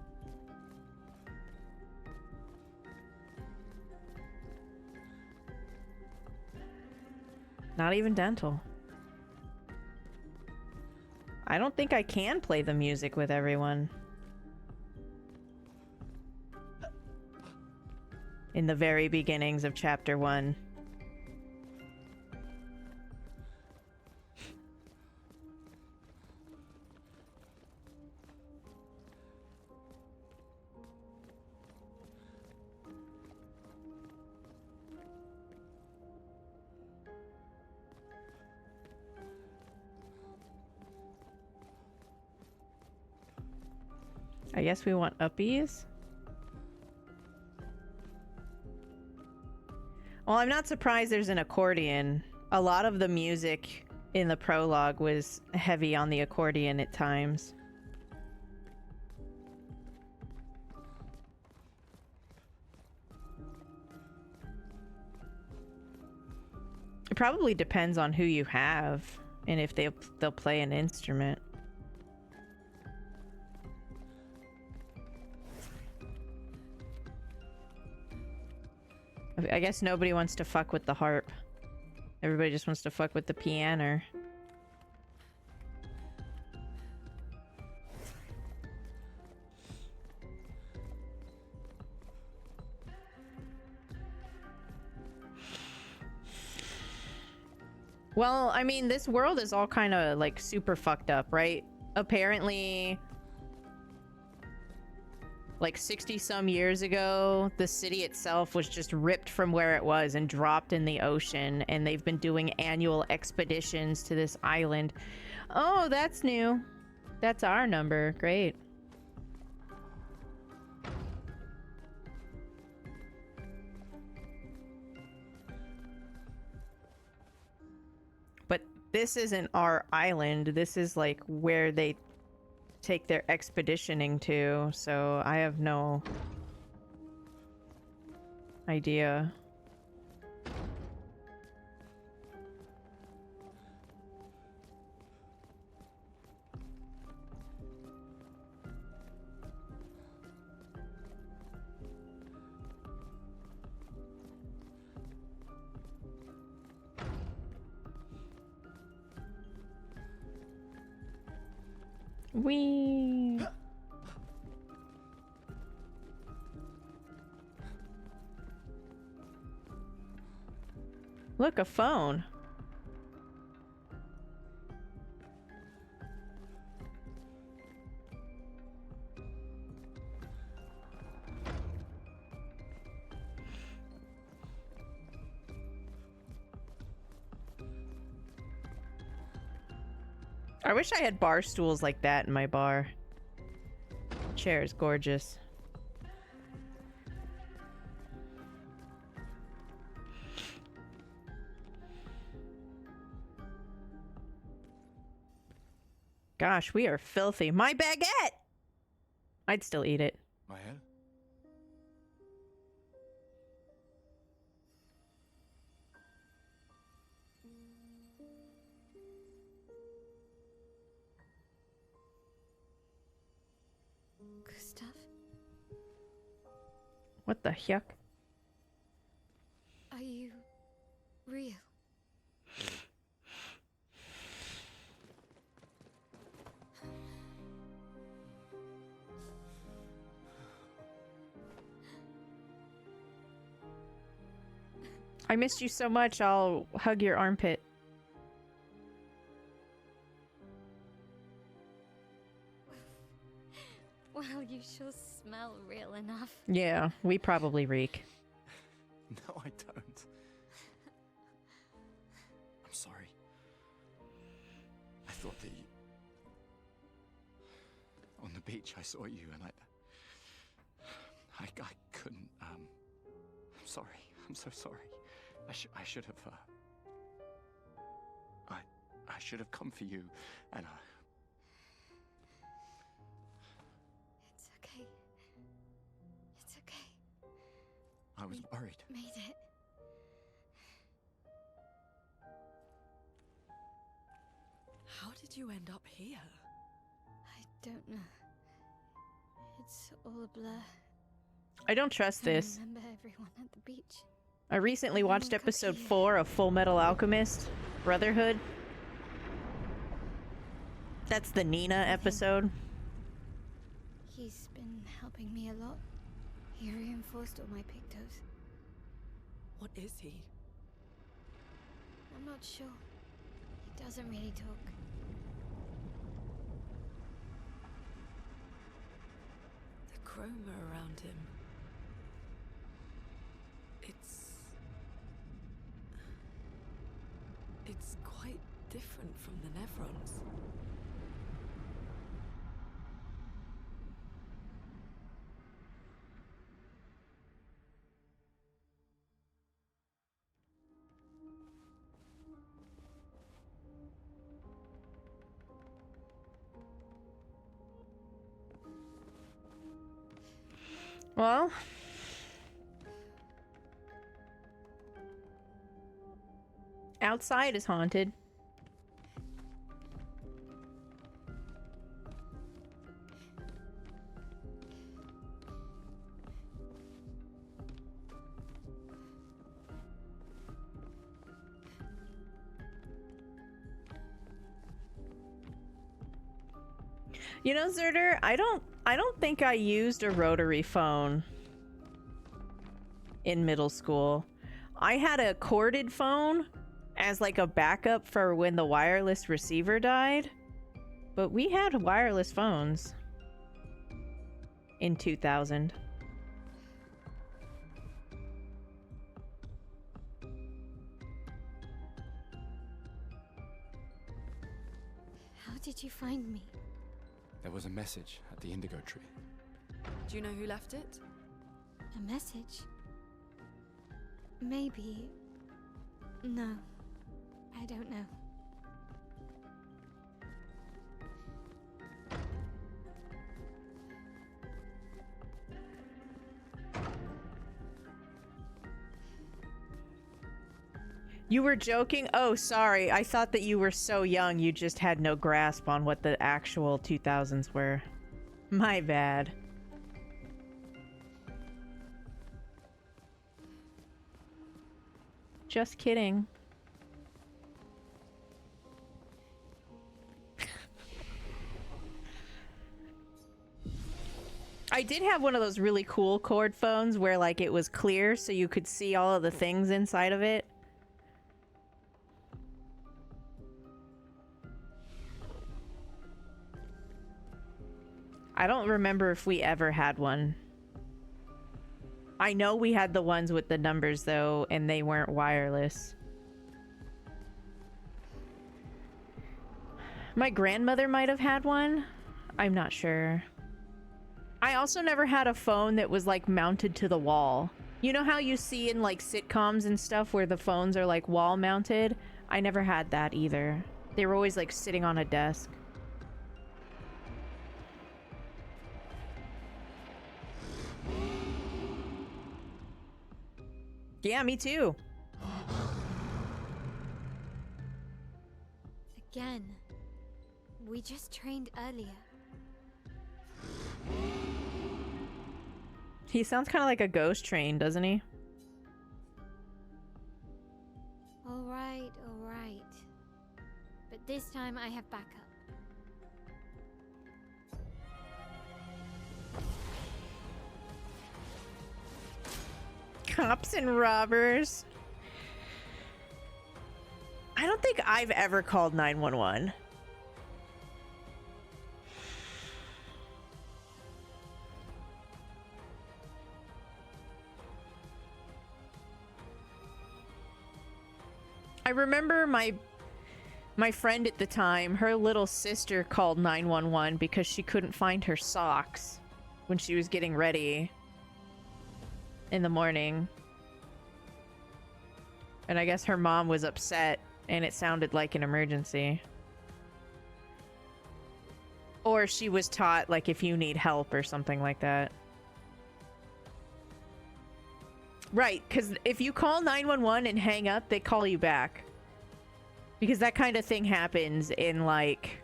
Not even dental. I don't think I can play the music with everyone. In the very beginnings of chapter 1. I guess we want uppies. Well, I'm not surprised there's an accordion. A lot of the music in the prologue was heavy on the accordion at times. It probably depends on who you have and if they'll play an instrument. I guess nobody wants to fuck with the harp. Everybody just wants to fuck with the piano. Well, I mean, this world is all kind of like super fucked up, right? Apparently, like 60 some years ago, the city itself was just ripped from where it was and dropped in the ocean, and they've been doing annual expeditions to this island. Oh, that's new. That's our number. Great. But this isn't our island. This is like where they take their expeditioning to, so I have no idea. Whee! Look, a phone. I wish I had bar stools like that in my bar. Chair is gorgeous. Gosh, we are filthy. My baguette! I'd still eat it. Mael? Gustav, What the yuck? are you real? I missed you so much, I'll hug your armpit. Well, you sure smell real enough. Yeah, we probably reek. No, I don't. I'm sorry. I thought that you... On the beach, I saw you and I couldn't, I'm sorry. I'm so sorry. I should have, I should have come for you, and It's okay. It's okay. I was worried. Made it. How did you end up here? I don't know. It's all a blur. I don't trust this. I remember everyone at the beach. I recently watched woke up episode here. 4 of Full Metal Alchemist Brotherhood. That's the Nina episode. He's been helping me a lot. He reinforced all my pictos. What is he? I'm not sure. He doesn't really talk. The chroma around him. It's quite different from the Nevrons. Well, outside is haunted. You know, Zerder, I don't think I used a rotary phone in middle school. I had a corded phone as like a backup for when the wireless receiver died. But we had wireless phones in 2000. How did you find me? There was a message at the indigo tree. Do you know who left it? A message? Maybe. No. I don't know. You were joking? Oh, sorry. I thought that you were so young you just had no grasp on what the actual 2000s were. My bad. Just kidding. I did have one of those really cool cord phones where like it was clear so you could see all of the things inside of it. I don't remember if we ever had one. I know we had the ones with the numbers though, and they weren't wireless. My grandmother might have had one. I'm not sure. I also never had a phone that was like mounted to the wall. You know how you see in like sitcoms and stuff where the phones are like wall mounted? I never had that either. They were always like sitting on a desk. Yeah, me too. Again. We just trained earlier. He sounds kind of like a ghost train, doesn't he? All right. But this time I have backup. Cops and robbers. I don't think I've ever called 911. I remember my friend at the time, her little sister called 911 because she couldn't find her socks when she was getting ready in the morning. And I guess her mom was upset and it sounded like an emergency. Or she was taught, like, if you need help or something like that. Right, because if you call 911 and hang up, they call you back. Because that kind of thing happens in, like,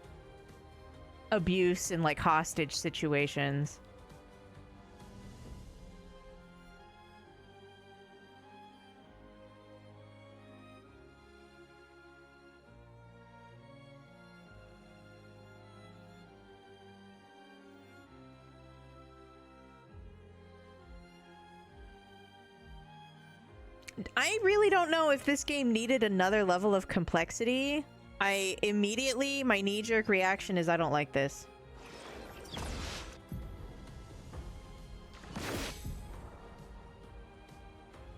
abuse and, like, hostage situations. I really don't know if this game needed another level of complexity. My knee-jerk reaction is I don't like this.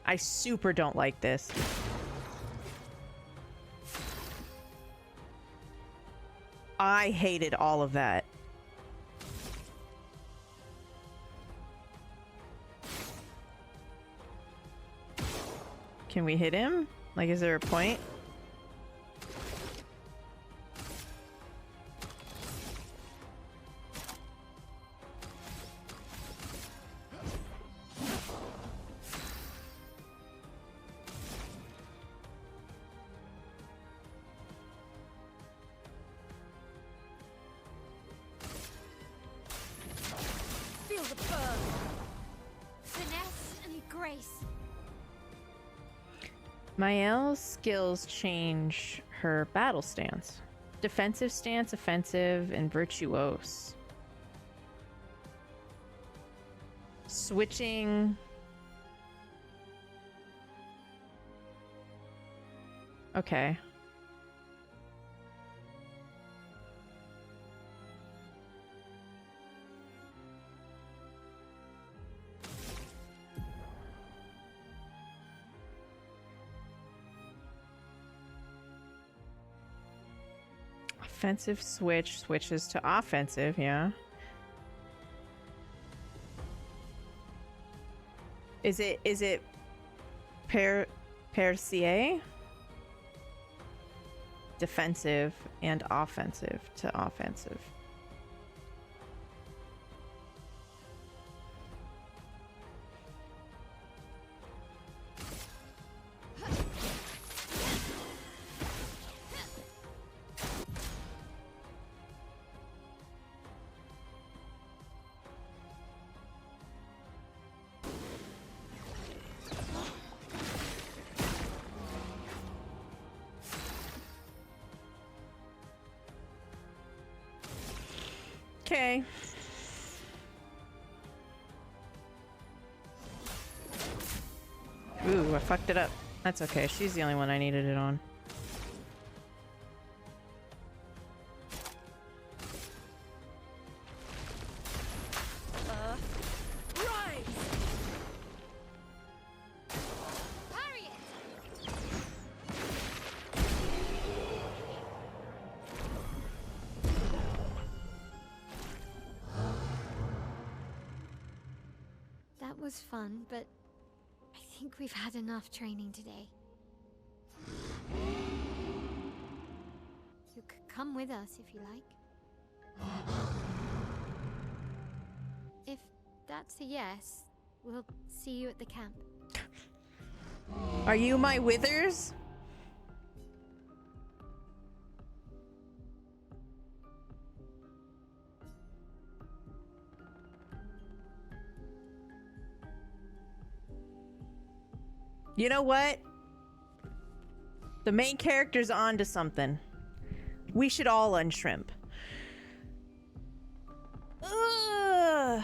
I super don't like this. I hated all of that. Can we hit him? Like, is there a point? Feel the burn. Finesse and grace. Mael's skills change her battle stance. Defensive stance, offensive, and virtuose. Switching... Okay. Offensive switch switches to offensive, yeah. Is it per se? Defensive and offensive to offensive. Okay. Ooh, I fucked it up. That's okay. She's the only one I needed it on. was fun, but I think we've had enough training today. You could come with us if you like. If that's a yes, we'll see you at the camp. Are you my withers? You know what? The main character's onto something. We should all unshrimp. Ugh.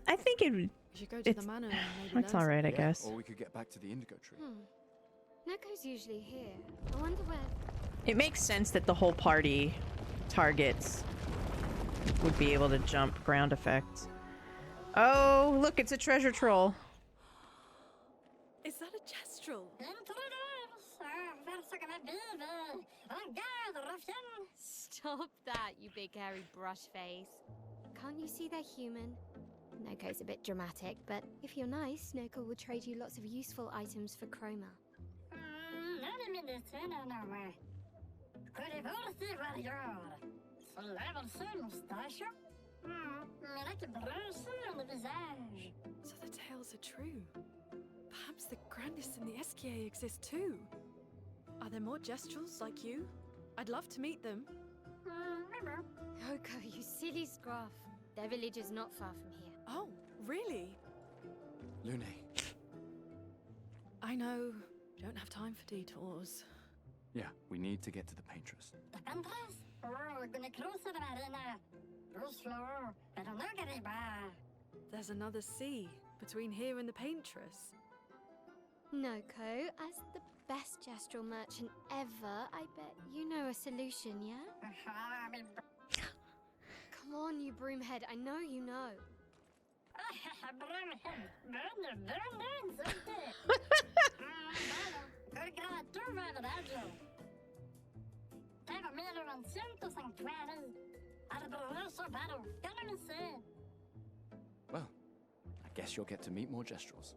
I think it. We should go to the manor and maybe It's learn all right, I Yeah, guess. Or we could get back to the indigo tree. Neko's usually here. I wonder where... It makes sense that the whole party targets would be able to jump ground effects. Oh, look, it's a treasure troll. Is that a gestural? Stop that, you big hairy brush face. Can't you see they're human? Noko's a bit dramatic, but if you're nice, Noko will trade you lots of useful items for chroma. So the tales are true. Perhaps the grandest in the SKA exist too. Are there more gestrals like you? I'd love to meet them. Noko, you silly scruff. Their village is not far from here. Oh, really? Lune, I know. Don't have time for detours. yeah, we need to get to the paintress. There's another sea between here and the paintress. Noko, as the best gestural merchant ever, I bet you know a solution, yeah? Come on, you broomhead, I know you know. Well, I guess you'll get to meet more gestrals.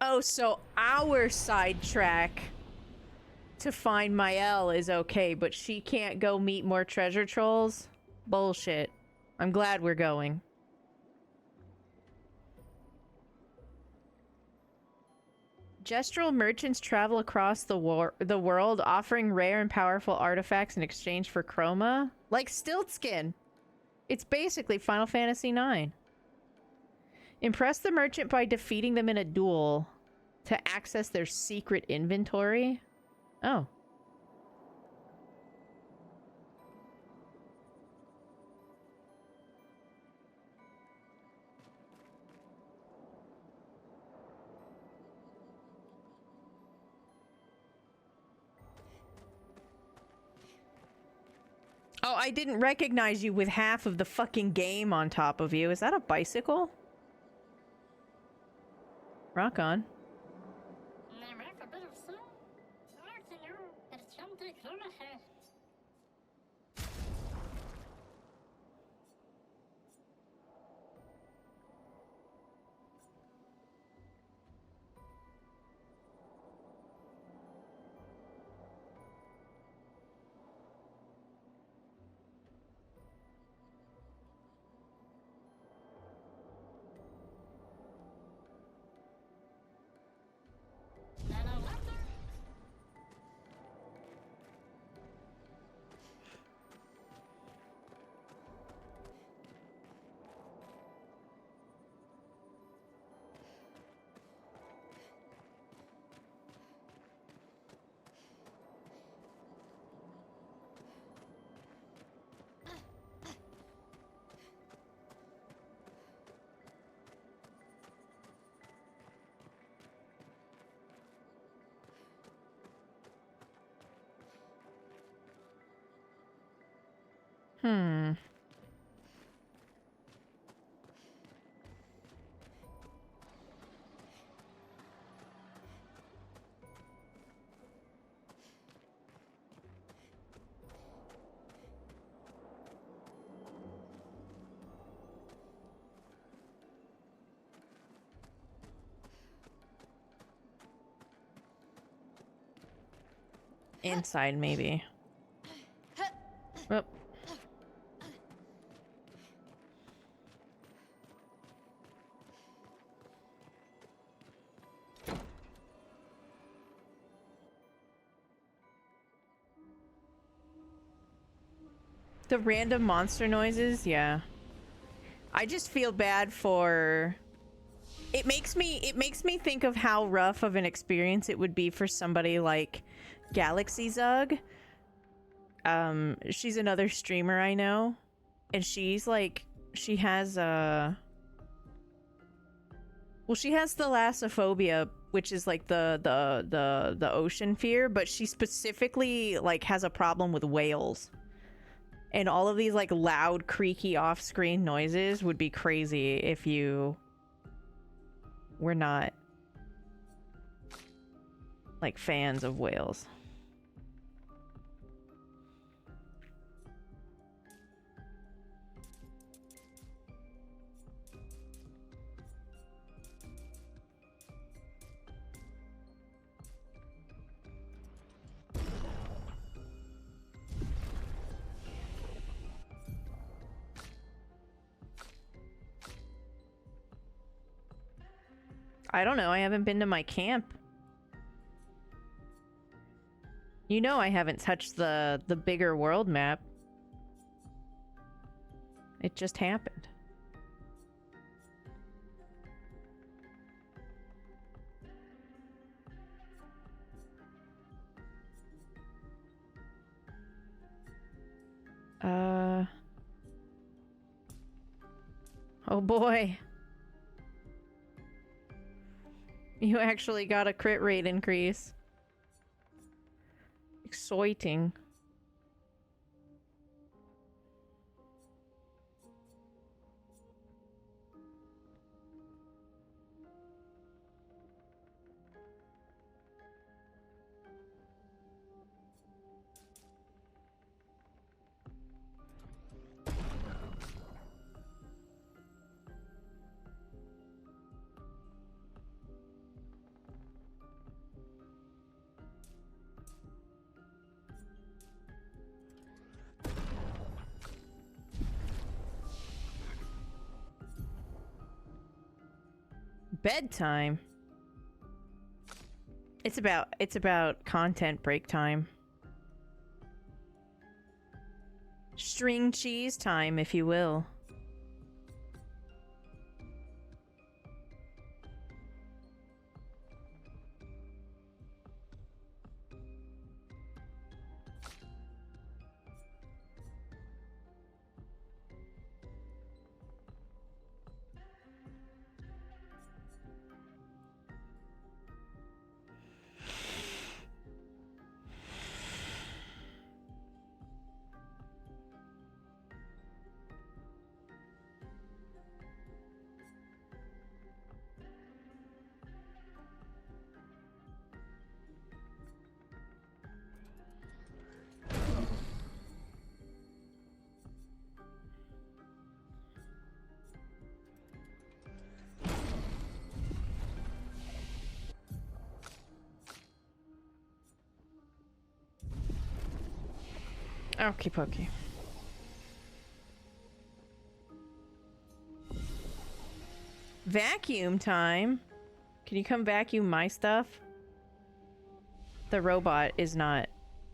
Oh, so our sidetrack to find Mael is okay, but she can't go meet more treasure trolls? Bullshit. I'm glad we're going. Gestral merchants travel across the world, offering rare and powerful artifacts in exchange for chroma. Like Stiltskin. It's basically Final Fantasy IX. Impress the merchant by defeating them in a duel to access their secret inventory. Oh. Oh, I didn't recognize you with half of the fucking game on top of you. Is that a bicycle? Rock on. Hmm. Inside, maybe. Oh. The random monster noises, yeah. I just feel bad for... It makes me think of how rough of an experience it would be for somebody like Galaxy Zug. She's another streamer I know, and she's like, she has well, she has thalassophobia, which is like the ocean fear, but she specifically like has a problem with whales. And all of these like loud, creaky off-screen noises would be crazy if you were not like fans of whales. I don't know. I haven't been to my camp. You know I haven't touched the bigger world map. It just happened. Oh boy. You actually got a crit rate increase. Exciting. Bedtime. It's about content break time. String cheese time, if you will. Okie pokey. Vacuum time? Can you come vacuum my stuff? The robot is not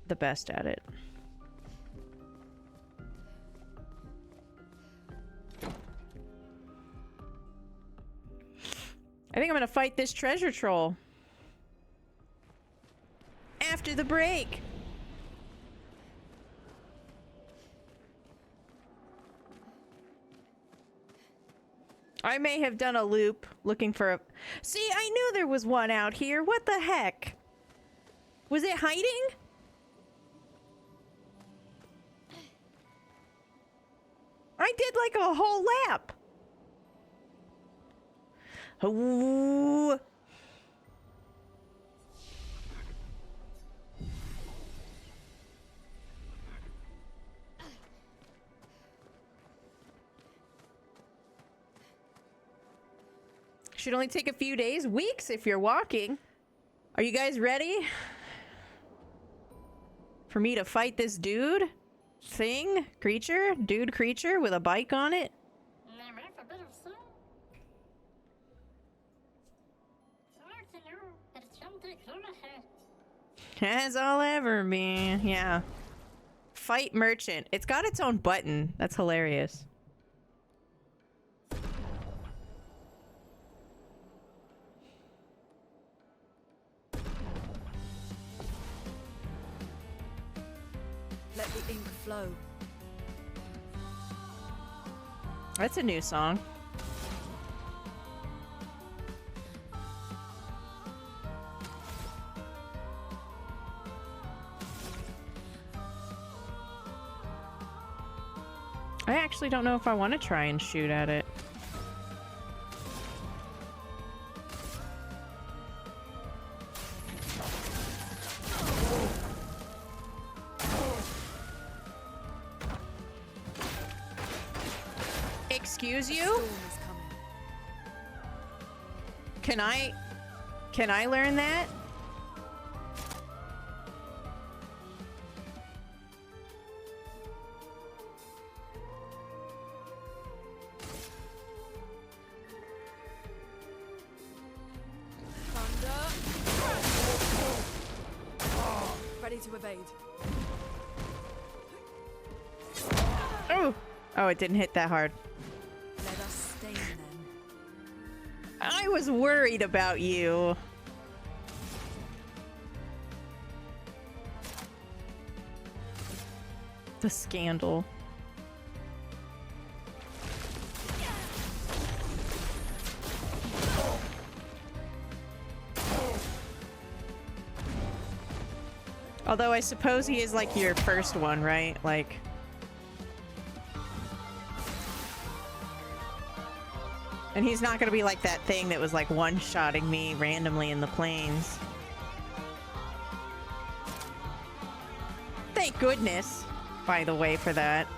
the best at it. I think I'm gonna fight this treasure troll. After the break! I may have done a loop looking for a... See, I knew there was one out here. What the heck? Was it hiding? I did like a whole lap. Ooh. Should only take a few days, weeks if you're walking. Are you guys ready for me to fight this dude? Thing? Creature? Dude creature with a bike on it? As I'll ever be. Yeah. Fight merchant. It's got its own button. That's hilarious. Let the ink flow. That's a new song. I actually don't know if I want to try and shoot at it. Excuse you? Storm is coming. Can I learn that? Ready to evade. Oh! Oh, it didn't hit that hard. Let us stain them. I was worried about you. The scandal. Although I suppose he is like your first one, right? Like... And he's not gonna be like that thing that was like one-shotting me randomly in the plains. Thank goodness, by the way, for that.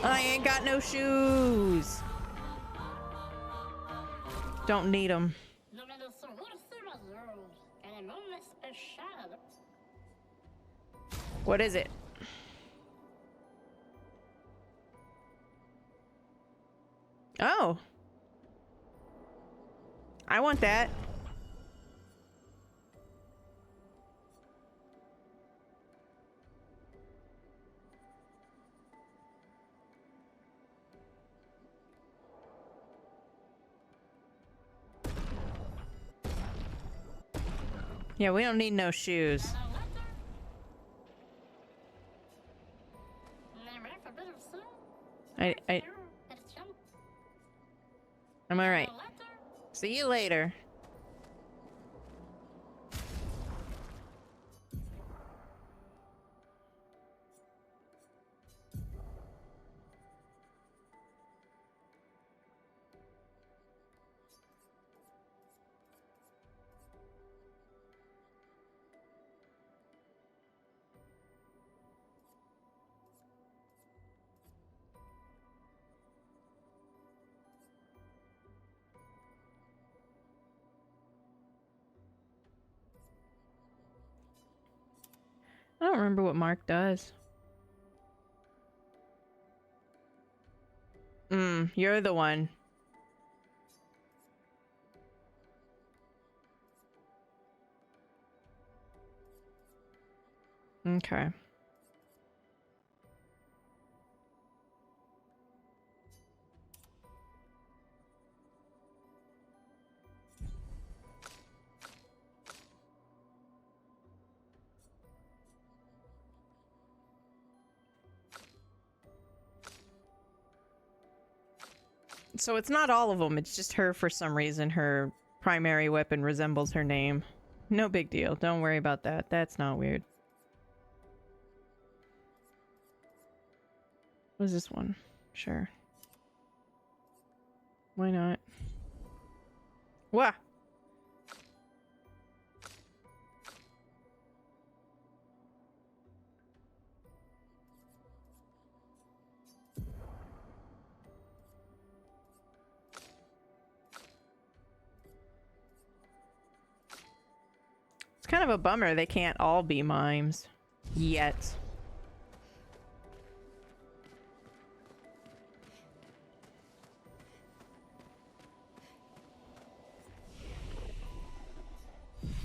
I ain't got no shoes. Don't need them. What is it? Oh. I want that. Yeah, we don't need no shoes. I'm alright. See you later. I don't remember what Mark does. You're the one. Okay. So it's not all of them, it's just her for some reason. Her primary weapon resembles her name. No big deal. Don't worry about that. That's not weird. What is this one? Sure. Why not? Wah! It's kind of a bummer they can't all be mimes. Yet.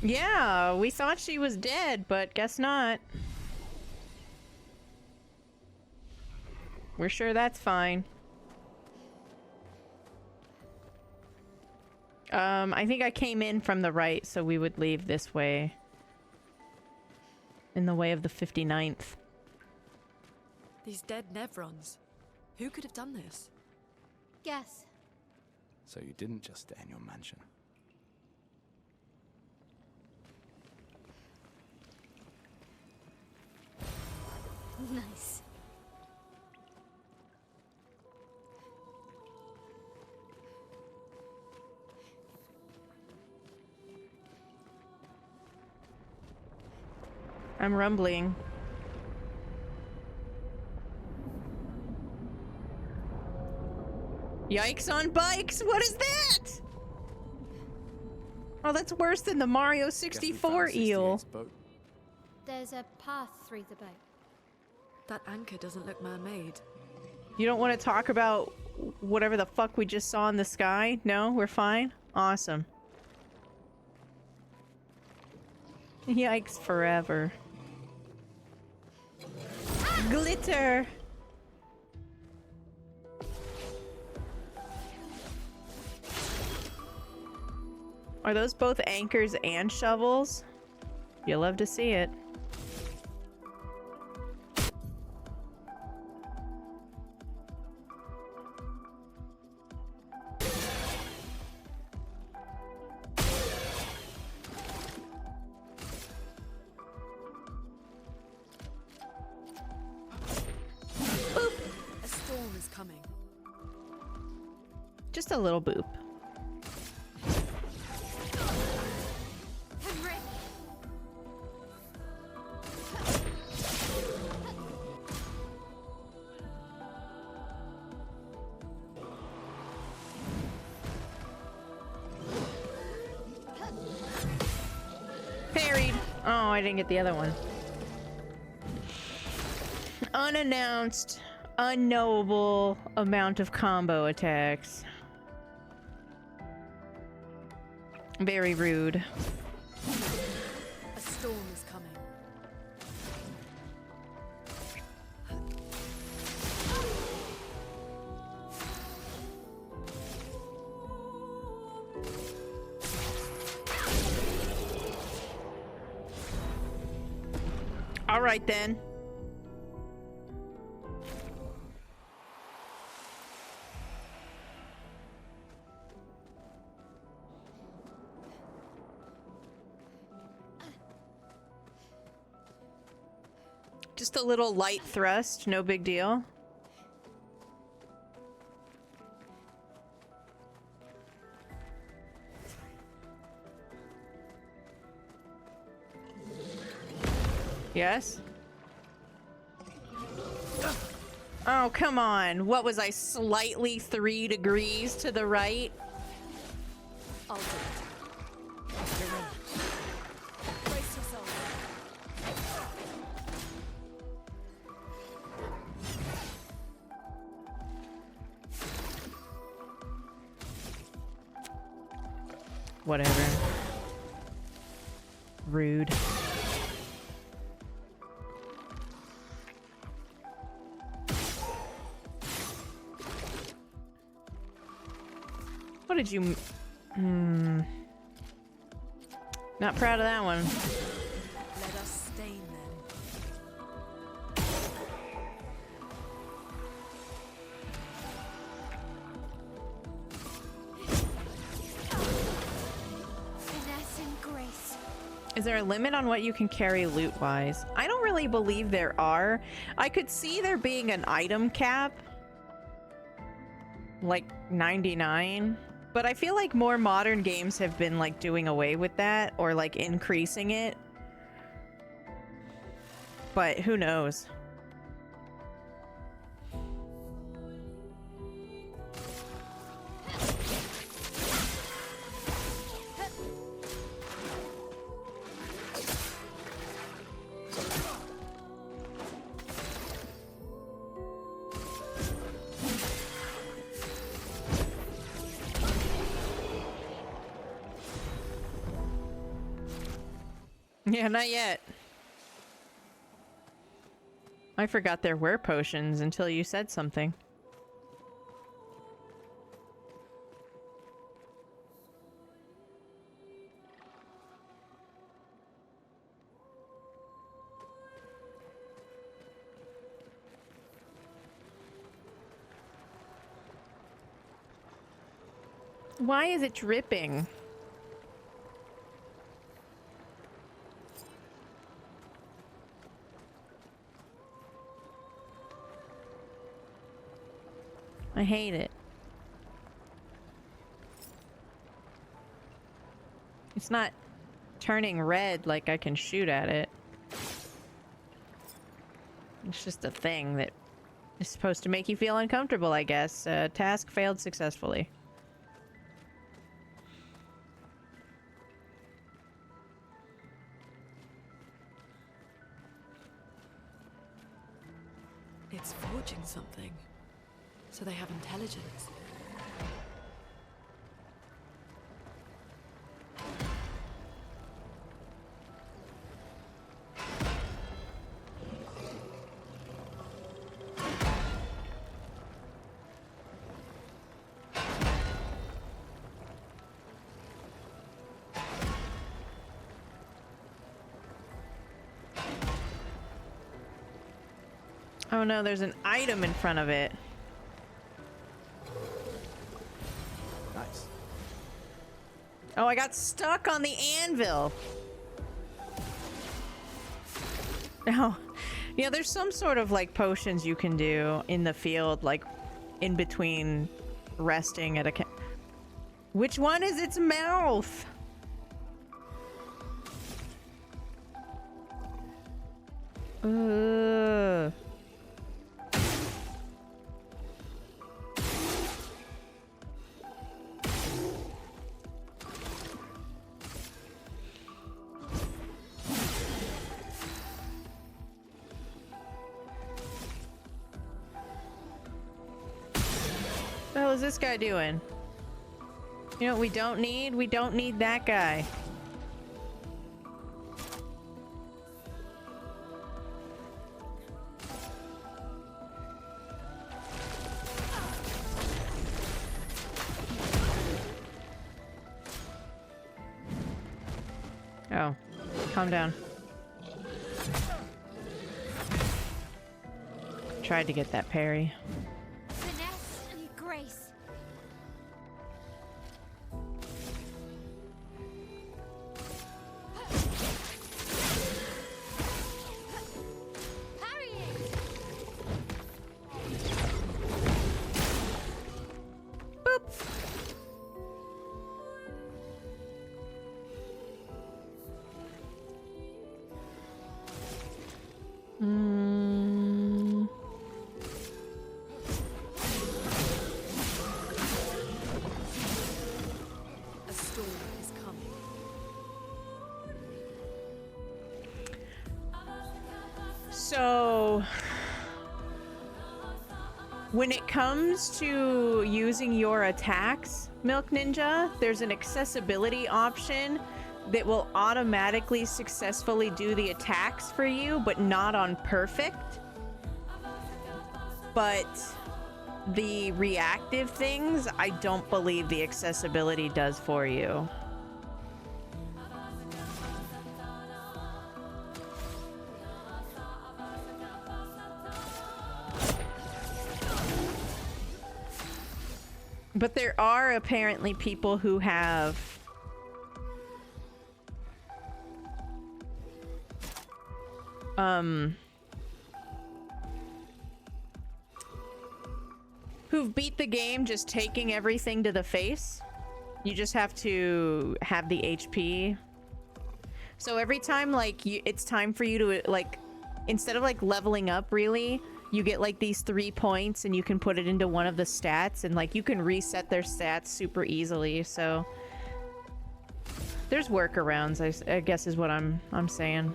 Yeah, we thought she was dead, but guess not. We're sure that's fine. I think I came in from the right, so we would leave this way. In the way of the 59th. These dead Nevrons. Who could have done this? Guess. So you didn't just stay in your mansion. Nice. I'm rumbling. Yikes on bikes! What is that? Oh, that's worse than the Mario 64 eel. Boat. There's a path through the boat. That anchor doesn't look mermaid. You don't want to talk about whatever the fuck we just saw in the sky? No? We're fine? Awesome. Yikes forever. Glitter! Are those both anchors and shovels? You'll love to see it. A storm is coming. Just a little boop. Parried. Oh, I didn't get the other one. Unannounced, unknowable amount of combo attacks. Very rude. A storm is coming. All right then. Just a little light thrust, no big deal. Yes? Oh, come on. What was I, slightly 3 degrees to the right? I'll do it. You're in. Brace yourself. Whatever. Rude. What did you... Not proud of that one. Let us stain them. Finesse and grace. Is there a limit on what you can carry loot-wise? I don't generally believe there are. I could see there being an item cap, like 99, but I feel like more modern games have been like doing away with that or like increasing it. But who knows? Yeah, not yet. I forgot there were potions until you said something. Why is it dripping? I hate it. It's not turning red like I can shoot at it. It's just a thing that is supposed to make you feel uncomfortable, I guess. Task failed successfully. It's forging something. So they have intelligence. Oh no, there's an item in front of it. Nice. Oh, I got stuck on the anvil. Oh, yeah, there's some sort of like potions you can do in the field, like in between resting at a Which one is its mouth? Ugh. What the hell is this guy doing? You know what we don't need? We don't need that guy. Oh, calm down. Tried to get that parry. Finesse and grace. Parrying. Boop. A storm is coming. So, when it comes to using your attacks, Milk Ninja, there's an accessibility option that will automatically successfully do the attacks for you, but not on perfect. But the reactive things, I don't believe the accessibility does for you. But there are apparently people who have who've beat the game just taking everything to the face. You just have to have the HP. So every time, like, it's time for you to, like, instead of, like, leveling up, really, you get, like, these 3 points, and you can put it into one of the stats, and, like, you can reset their stats super easily, so... There's workarounds, I guess is what I'm saying.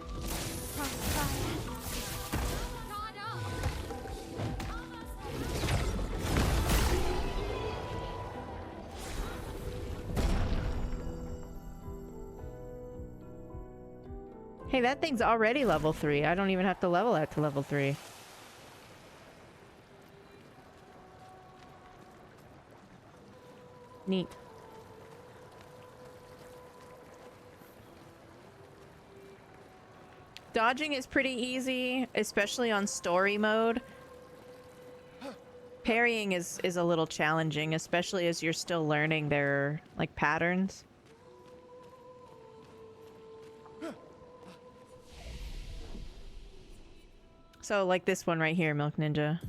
Hey, that thing's already level 3. I don't even have to level that to level 3. Neat. Dodging is pretty easy, especially on story mode. Parrying is a little challenging, especially as you're still learning their, like, patterns. So, like this one right here, Milk Ninja.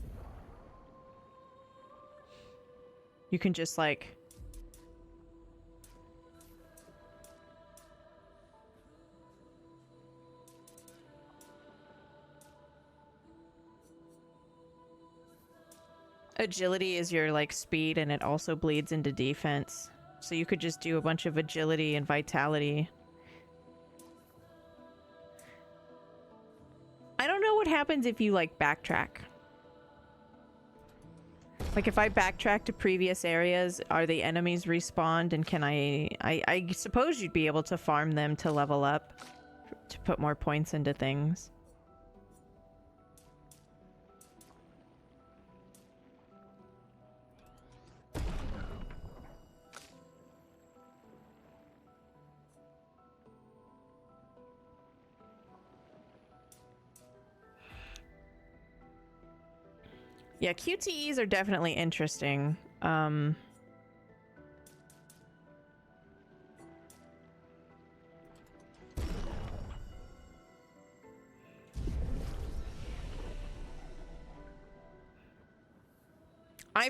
You can just, like... Agility is your, like, speed, and it also bleeds into defense. So you could just do a bunch of agility and vitality. I don't know what happens if you, like, backtrack. Like, if I backtrack to previous areas, are the enemies respawned, and can I suppose you'd be able to farm them to level up, to put more points into things. Yeah, QTEs are definitely interesting. I've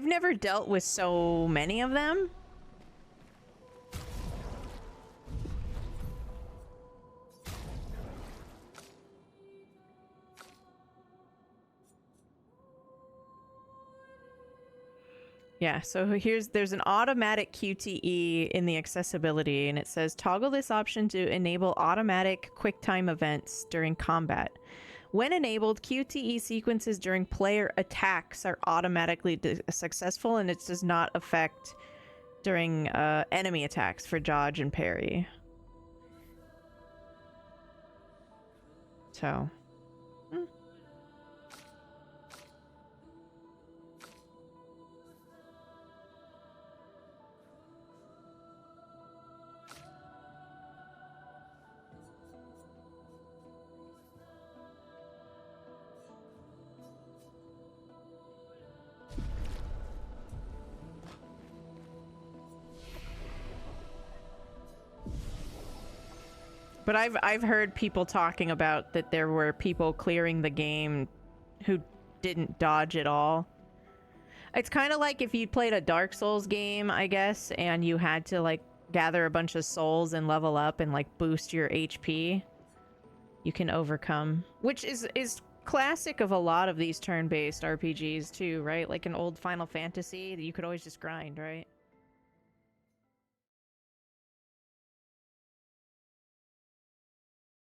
never dealt with so many of them. Yeah, so there's an automatic QTE in the accessibility, and it says toggle this option to enable automatic QuickTime events during combat. When enabled, QTE sequences during player attacks are automatically successful, and it does not affect during enemy attacks for dodge and parry. So... But I've heard people talking about that there were people clearing the game who didn't dodge at all. It's kind of like if you played a Dark Souls game, I guess, and you had to, like, gather a bunch of souls and level up and, like, boost your HP. You can overcome, which is classic of a lot of these turn-based RPGs too, right? Like an old Final Fantasy, you could always just grind, right?